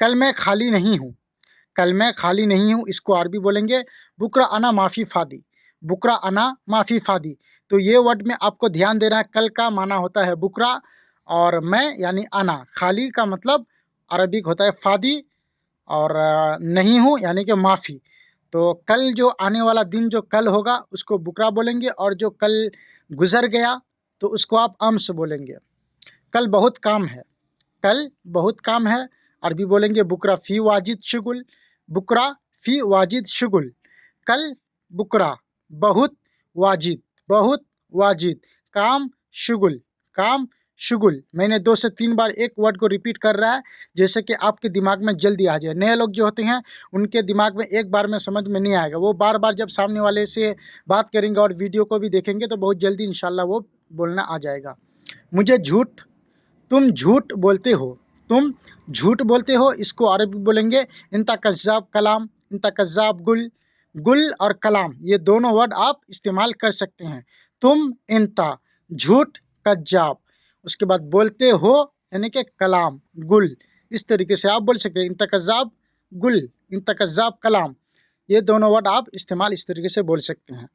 कल मैं खाली नहीं हूँ, कल मैं खाली नहीं हूँ, इसको अरबी बोलेंगे बुकरा अना माफ़ी फ़ादी, बुकरा अना माफ़ी फ़ादी। तो ये वर्ड में आपको ध्यान देना है, कल का माना होता है बुकरा और मैं यानी अना, खाली का मतलब अरबिक होता है फ़ादी, और नहीं हूँ यानी कि माफ़ी। तो कल जो आने वाला दिन जो कल होगा उसको बुकरा बोलेंगे, और जो कल गुज़र गया तो उसको आप अम्स बोलेंगे। कल बहुत काम है, कल बहुत काम है, अरबी बोलेंगे बुकरा फ़ी वाजिद शुगुल, बुकरा फ़ी वाजिद शुगुल। कल बुकरा बहुत वाजिद, बहुत वाजिद, काम शुगुल, काम शुगुल। मैंने 2 से 3 बार एक वर्ड को रिपीट कर रहा है, जैसे कि आपके दिमाग में जल्दी आ जाए। नए लोग जो होते हैं उनके दिमाग में एक बार में समझ में नहीं आएगा, वो बार बार जब सामने वाले से बात करेंगे और वीडियो को भी देखेंगे तो बहुत जल्दी इंशाल्लाह वो बोलना आ जाएगा। मुझे झूठ, तुम झूठ बोलते हो, तुम झूठ बोलते हो, इसको अरबी बोलेंगे इंता कज़्ज़ाब कलाम, इंता कज़्ज़ाब गुल। गुल और कलाम ये दोनों वर्ड आप इस्तेमाल कर सकते हैं। तुम इंता झूठ, कज़्ज़ाब, उसके बाद बोलते हो यानी कि कलाम, गुल। इस तरीके से आप बोल सकते हैं इंता कज़्ज़ाब गुल, इंता कज़्ज़ाब कलाम। ये दोनों वर्ड आप इस्तेमाल इस तरीके से बोल सकते हैं।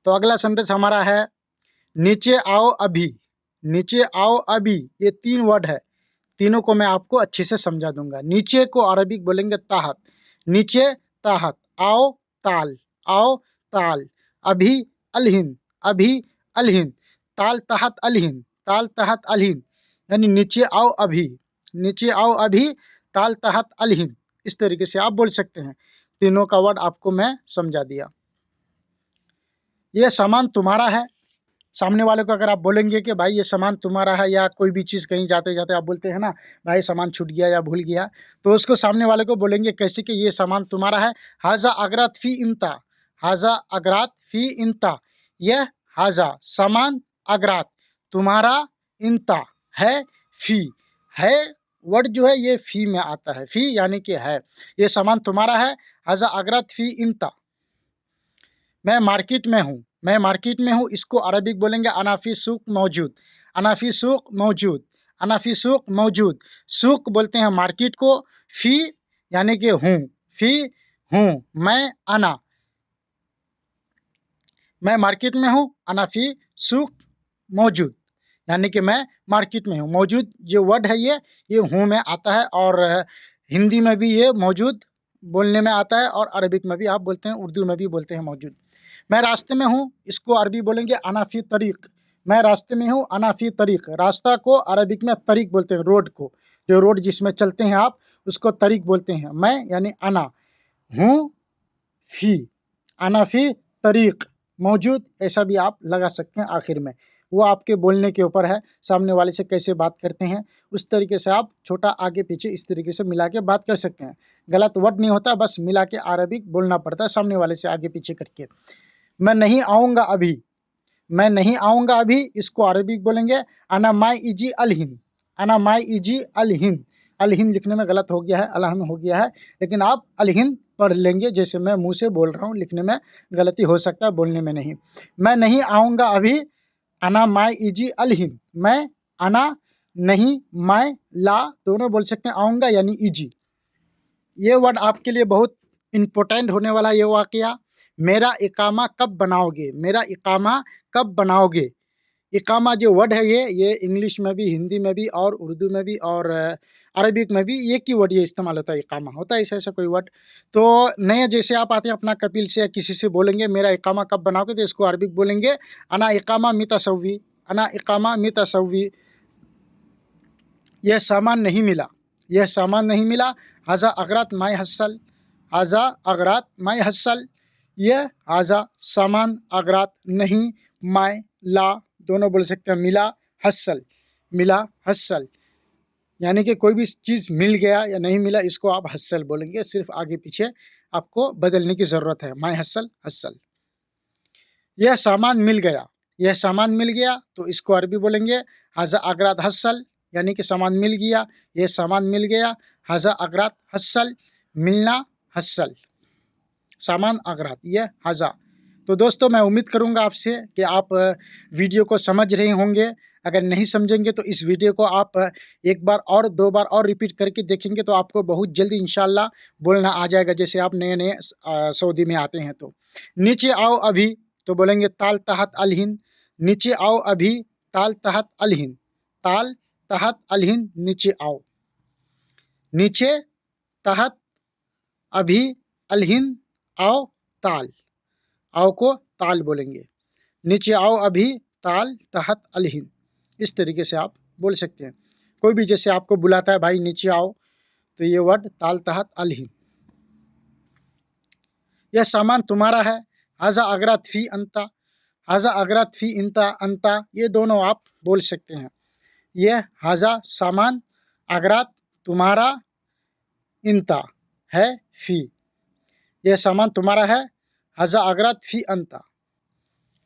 तो अगला सेंटेंस हमारा है नीचे आओ अभी, नीचे आओ अभी। ये 3 वर्ड है, तीनों को मैं आपको अच्छे से समझा दूंगा। नीचे को अरबिक बोलेंगे ताहत, नीचे ताहत, आओ ताल, आओ ताल, अभी अलहिन, अभी अलहिन, ताल तहत अलहिन, ताल तहत अलहिन। यानी नीचे आओ अभी, नीचे आओ अभी, ताल तहत अलहिन। इस तरीके से आप बोल सकते हैं। तीनों का वर्ड आपको मैं समझा दिया। ये सामान तुम्हारा है, सामने वाले को अगर आप बोलेंगे कि भाई ये सामान तुम्हारा है, या कोई भी चीज़ कहीं जाते जाते आप बोलते हैं ना भाई सामान छूट गया या भूल गया, तो उसको सामने वाले को बोलेंगे कैसे कि ये सामान तुम्हारा है। हाजा अगरात फ़ी इंता, हाजा अगरात फ़ी इंता, यह हाजा सामान, अगरात तुम्हारा, इंता है, फ़ी है वर्ड जो है ये फ़ी में आता है, फ़ी यानी कि है। ये सामान तुम्हारा है, हाजा अगरात फ़ी इंता। मैं मार्केट में हूँ, मैं मार्केट में हूँ, इसको अरबिक बोलेंगे अनाफी सूक मौजूद, अनाफी सूक मौजूद, अनाफी सूक मौजूद। सूक बोलते हैं मार्केट को, फ़ी यानी कि हूँ, फ़ी हूँ, मैं अना, मैं मार्केट में हूँ, अनाफी सूक मौजूद यानी कि मैं मार्केट में हूँ। मौजूद जो वर्ड है ये हूँ में आता है, और हिंदी में भी ये मौजूद बोलने में आता है, और अरबिक में भी आप बोलते हैं, उर्दू में भी बोलते हैं मौजूद। मैं रास्ते में हूँ, इसको अरबी बोलेंगे अनाफी तरीक़, मैं रास्ते में हूँ, अनाफी तरीक़। रास्ता को अरबिक में तरीक़ बोलते हैं, रोड को, जो रोड जिसमें चलते हैं आप उसको तरीक़ बोलते हैं। मैं यानी अना, हूँ फ़ी, अनाफी तरीक़, मौजूद, ऐसा भी आप लगा सकते हैं आखिर में। वो आपके बोलने के ऊपर है, सामने वाले से कैसे बात करते हैं उस तरीके से आप छोटा आगे पीछे इस तरीके से मिला के बात कर सकते हैं। गलत वर्ड नहीं होता, बस मिला के अरबिक बोलना पड़ता है सामने वाले से आगे पीछे करके। मैं नहीं आऊँगा अभी, मैं नहीं आऊँगा अभी, इसको अरबिक बोलेंगे अना माई इजी अल हिंद, अना माई इजी अल हिंद। अलहिन लिखने में गलत हो गया है, अलहन हो गया है, लेकिन आप अलहिन पढ़ लेंगे। जैसे मैं मुँह से बोल रहा हूँ, लिखने में गलती हो सकता है, बोलने में नहीं। मैं नहीं आऊँगा अभी, अना माय इजी अलहिन। मैं अना नहीं, मैं ला, दोनों बोल सकते हैं, आऊँगा यानी इजी। ये वर्ड आपके लिए बहुत इम्पोर्टेंट होने वाला ये वाकया। मेरा इकामा कब बनाओगे, मेरा इकामा कब बनाओगे। इकामा जो वर्ड है ये इंग्लिश में भी, हिंदी में भी और उर्दू में भी और अरबिक में भी एक ही वर्ड ये इस्तेमाल होता है, इकामा होता है ऐसा ऐसा कोई वर्ड। तो नए जैसे आप आते हैं अपना कपिल से या किसी से बोलेंगे मेरा इकामा कब बनाओगे, तो इसको अरबिक बोलेंगे अना इकामा मितासवी, अना इकामा मितासवी। यह सामान नहीं मिला, यह सामान नहीं मिला। हाजा अगरात माय हसल, हाजा अगरात माय हसल। यह हाजा सामान, अगरात नहीं, माय ला, दोनों बोल सकते हैं मिला, हसल, मिला हसल। यानी कि कोई भी चीज़ मिल गया या नहीं मिला, इसको आप हसल बोलेंगे। सिर्फ आगे पीछे आपको बदलने की ज़रूरत है, माय हसल, हसल। यह सामान मिल गया, यह सामान मिल गया, तो इसको अरबी बोलेंगे हाजा अगरात हसल, यानी कि सामान मिल गया, यह सामान मिल गया। हाजा अगरात हसल, मिलना हसल, सामान अगरात, यह हाजा। तो दोस्तों मैं उम्मीद करूंगा आपसे कि आप वीडियो को समझ रहे होंगे। अगर नहीं समझेंगे तो इस वीडियो को आप एक बार और दो बार और रिपीट करके देखेंगे तो आपको बहुत जल्दी इंशाल्लाह बोलना आ जाएगा, जैसे आप नए नए सऊदी में आते हैं। तो नीचे आओ अभी, तो बोलेंगे ताल तहत अलहिन। नीचे आओ अभी, ताल तहत अलहिन, ताल तहत अलहिन, नीचे आओ। नीचे, तहत, अभी, अलहिन, आओ, ताल। आओ को ताल बोलेंगे। नीचे आओ अभी, ताल तहत अलहिन। इस तरीके से आप बोल सकते हैं। कोई भी जैसे आपको बुलाता है भाई नीचे आओ, तो ये वर्ड ताल तहत अलहिन। यह सामान तुम्हारा है, हाजा अगरात फी अंता, हाजा अगरात फी इंता, अंता, ये दोनों आप बोल सकते हैं। यह हाजा सामान, अगरात तुम्हारा, इंता है फी, यह सामान तुम्हारा है, हाजा अगरात फी अंता।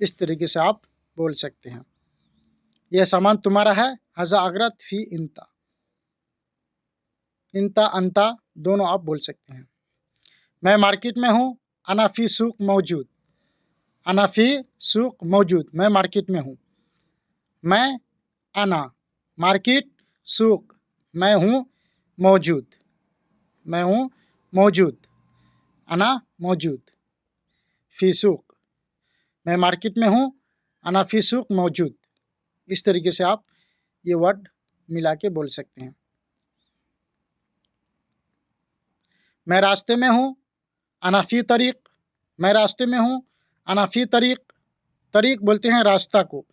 इस तरीके से आप बोल सकते हैं। यह सामान तुम्हारा है, हाजा अगरात फी इंता, इंता अंता दोनों आप बोल सकते हैं। मैं मार्केट में हूँ, अना फी सूक मौजूद, अना फी सूक मौजूद, मैं मार्केट में हूँ। मैं अना मार्केट, सूक मैं हूँ, मौजूद मैं हूँ, मौजूद, अना मौजूद, फी सूक मैं मार्केट में हूँ, अना फी सूक मौजूद। इस तरीके से आप ये वर्ड मिला के बोल सकते हैं। मैं रास्ते में हूँ, अना फी तरीक, मैं रास्ते में हूँ, अना फी तरीक। तरीक बोलते हैं रास्ता को,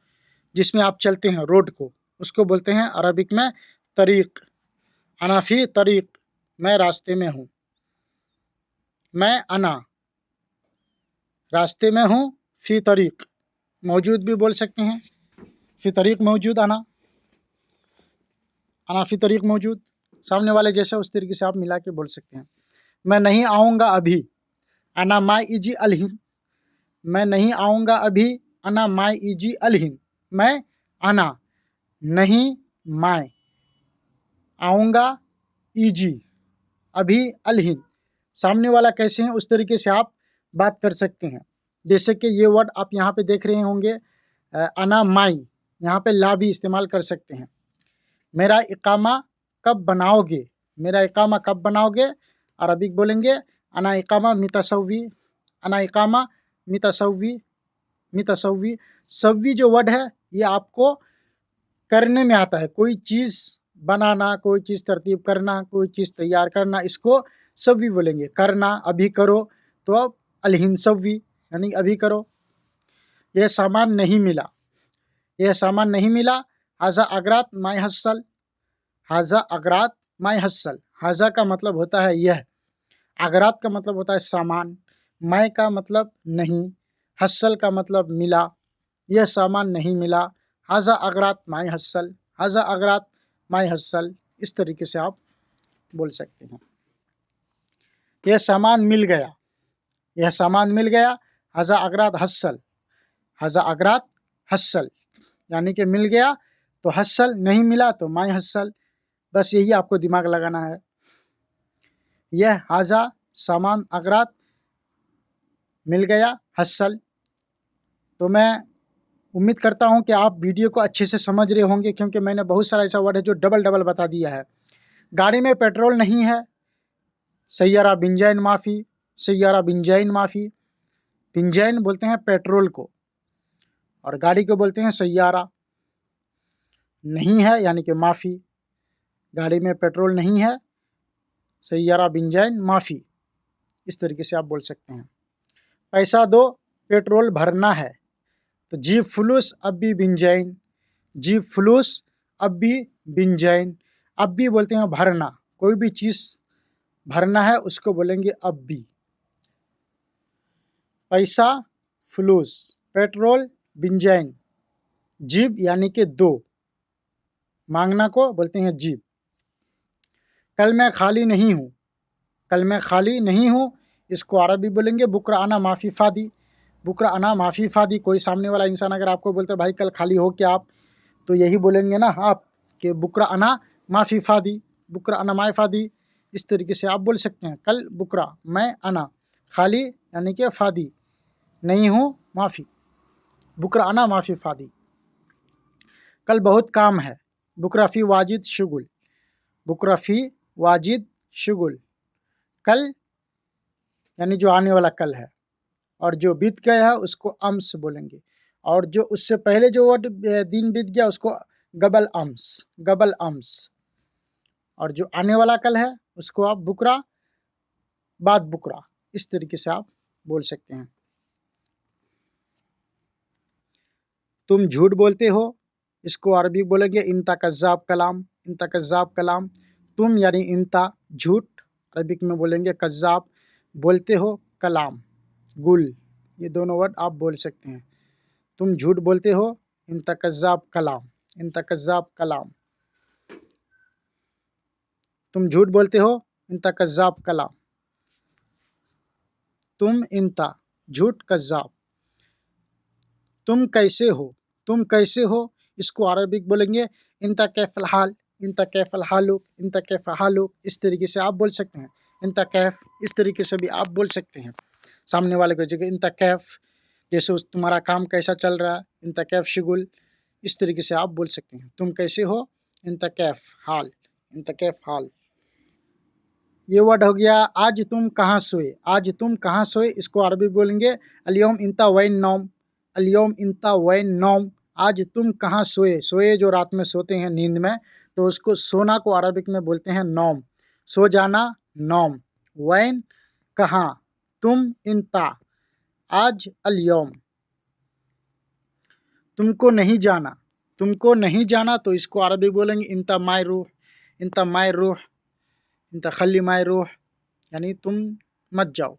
जिसमें आप चलते हैं, रोड को, उसको बोलते हैं अरबिक में तरीक। अना फी तरीक, मैं रास्ते में हूँ। मैं अना रास्ते में हूँ, फी तरीक मौजूद भी बोल सकते हैं। फी तरीक मौजूद, अना फी तरीक मौजूद, सामने वाले जैसे उस तरीके से आप मिला के बोल सकते हैं। मैं नहीं आऊँगा अभी, अना माय इजी अलहिन, मैं नहीं आऊँगा अभी, अना माय इजी अलहिन। मैं अना नहीं, माय आऊँगा, इजी अभी, अलहिन सामने वाला कैसे हैं उस तरीके से आप बात कर सकते हैं। जैसे कि ये वर्ड आप यहाँ पे देख रहे होंगे, अना माई, यहाँ पे ला भी इस्तेमाल कर सकते हैं। मेरा इकामा कब बनाओगे, मेरा इकामा कब बनाओगे, अरबिक बोलेंगे अना इकामा मितासवी, अना इकामा मितासवी, मितासवी। सवी जो वर्ड है ये आपको करने में आता है, कोई चीज़ बनाना, कोई चीज़ तरतीब करना, कोई चीज़ तैयार करना, इसको सवी बोलेंगे। करना, अभी करो, तो अब अलहिन सवी यानी अभी करो। यह सामान नहीं मिला, यह सामान नहीं मिला। हाजा अगरात माय हसल, हाजा अगरात माय हसल। हाजा का मतलब होता है यह, अगरात का मतलब होता है सामान, माय का मतलब नहीं, हसल का मतलब मिला। यह सामान नहीं मिला, हाजा अगरात माय हसल, हाजा अगरात माय हसल। इस तरीके से आप बोल सकते हैं। यह सामान मिल गया, यह सामान मिल गया। हाजा अगरात हसल, हाजा अगरात हसल यानी कि मिल गया। तो हसल नहीं मिला तो माय हसल, बस यही आपको दिमाग लगाना है। यह हाजा सामान अगरात मिल गया हसल। तो मैं उम्मीद करता हूं कि आप वीडियो को अच्छे से समझ रहे होंगे, क्योंकि मैंने बहुत सारा ऐसा वर्ड है जो डबल डबल बता दिया है। गाड़ी में पेट्रोल नहीं है, सैयारा बिंजैन माफ़ी, सैयारा बिंजैन माफ़ी। बिंजैन बोलते हैं पेट्रोल को, और गाड़ी को बोलते हैं सैयारा। नहीं है यानी कि माफ़ी, गाड़ी में पेट्रोल नहीं है, सैयारा बिंजैन माफ़ी, इस तरीके से आप बोल सकते हैं। पैसा दो पेट्रोल भरना है, तो जीप फ्लूस अब भी बिंजैन, जीप फ्लूस अब भी बिंजैन। अब भी बोलते हैं भरना, कोई भी चीज़ भरना है उसको बोलेंगे अब भी। पैसा फ्लूस, पेट्रोल बिंजैन, जीप यानी कि दो, मांगना को बोलते हैं जीप। कल मैं खाली नहीं हूँ, कल मैं खाली नहीं हूँ, इसको अरबी बोलेंगे बुकरा आना माफ़ी फ़ादी, बुकरा आना माफ़ी फ़ादी। कोई सामने वाला इंसान अगर आपको बोलते भाई कल खाली हो क्या आप, तो यही बोलेंगे ना आप कि बुकरा अना माफ़ी फ़ादी, बुकरा अना माए फ़ादी। इस तरीके से आप बोल सकते हैं। कल बुकरा मैं अना, खाली यानी कि फ़ादी, नहीं हूँ माफ़ी, बुकरा अना माफ़ी फ़ादी। कल बहुत काम है, बुकरा फ़ी वाजिद शुगुल, बुकरा फ़ी वाजिद शुगुल। कल यानी जो आने वाला कल है, और जो बीत गया है उसको अम्स बोलेंगे, और जो उससे पहले जो वर्ड दिन बीत गया उसको गबल अम्स, गबल अम्स। और जो आने वाला कल है उसको आप बुकरा बाद बुकरा, इस तरीके से आप बोल सकते हैं। तुम झूठ बोलते हो, इसको अरबी बोलेंगे इंता कज़्ज़ाब कलाम, इंता कज़्ज़ाब कलाम। तुम यानी इंता झूठ, अरबिक में बोलेंगे कज़्ज़ाब, बोलते हो कलाम गुल, ये दोनों वर्ड आप बोल सकते हैं। तुम झूठ बोलते हो, इंता कज़्ज़ाब कलाम, इंता कज़्ज़ाब कलाम। तुम झूठ बोलते हो, इंता कज़्ज़ाब कलाम। तुम इंता झूठ कज़्ज़ाब। तुम कैसे हो, तुम कैसे हो, इसको अरबिक बोलेंगे इंता कैफ़ल हाल, इंता कैफ़ल हालुक, इंता कैफ़ हालुक। इस तरीके से आप बोल सकते हैं। इंता कैफ़, इस तरीके से भी आप बोल सकते हैं सामने वाले को, जगह इंता कैफ़, जैसे उस तुम्हारा काम कैसा चल रहा है, इंता कैफ़ शुगुल, इस तरीके से आप बोल सकते हैं। तुम कैसे हो, इंता कैफ़ हाल, इंता कैफ़ हाल। ये वर्ड हो गया आज तुम कहाँ सोए, आज तुम कहाँ सोए, इसको अरबी बोलेंगे अलियौम इंता वैन नौम, अलियौम इंता वैन नौम। आज तुम कहाँ सोए, सोए जो रात में सोते हैं नींद में, तो उसको सोना को अरबिक में बोलते हैं नौम, सो जाना नौम। वैन कहाँ, तुम इंता, आज अलियौम। तुमको नहीं जाना, तुमको नहीं जाना, तो इसको अरबी बोलेंगे इंता माय रूह, इंता माय रूह, इंता खली माय रूह, यानी तुम मत जाओ,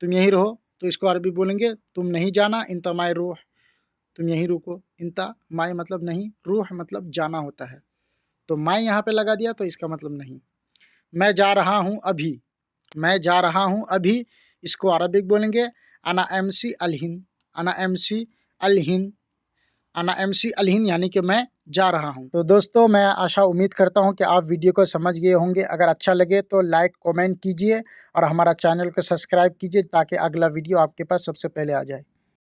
तुम यहीं रहो, तो इसको अरबी बोलेंगे तुम नहीं जाना, इंता माय रूह, तुम यहीं रुको। इंता माय मतलब नहीं, रूह मतलब जाना होता है, तो माय यहाँ पे लगा दिया तो इसका मतलब नहीं। मैं जा रहा हूँ अभी, मैं जा रहा हूँ अभी, इसको अरबिक बोलेंगे अना एमसी अलहिन, अना एमसी अलहिन, अना एमसी अलहिन यानी कि मैं जा रहा हूँ। तो दोस्तों मैं आशा उम्मीद करता हूँ कि आप वीडियो को समझ गए होंगे। अगर अच्छा लगे तो लाइक कमेंट कीजिए और हमारा चैनल को सब्सक्राइब कीजिए, ताकि अगला वीडियो आपके पास सबसे पहले आ जाए।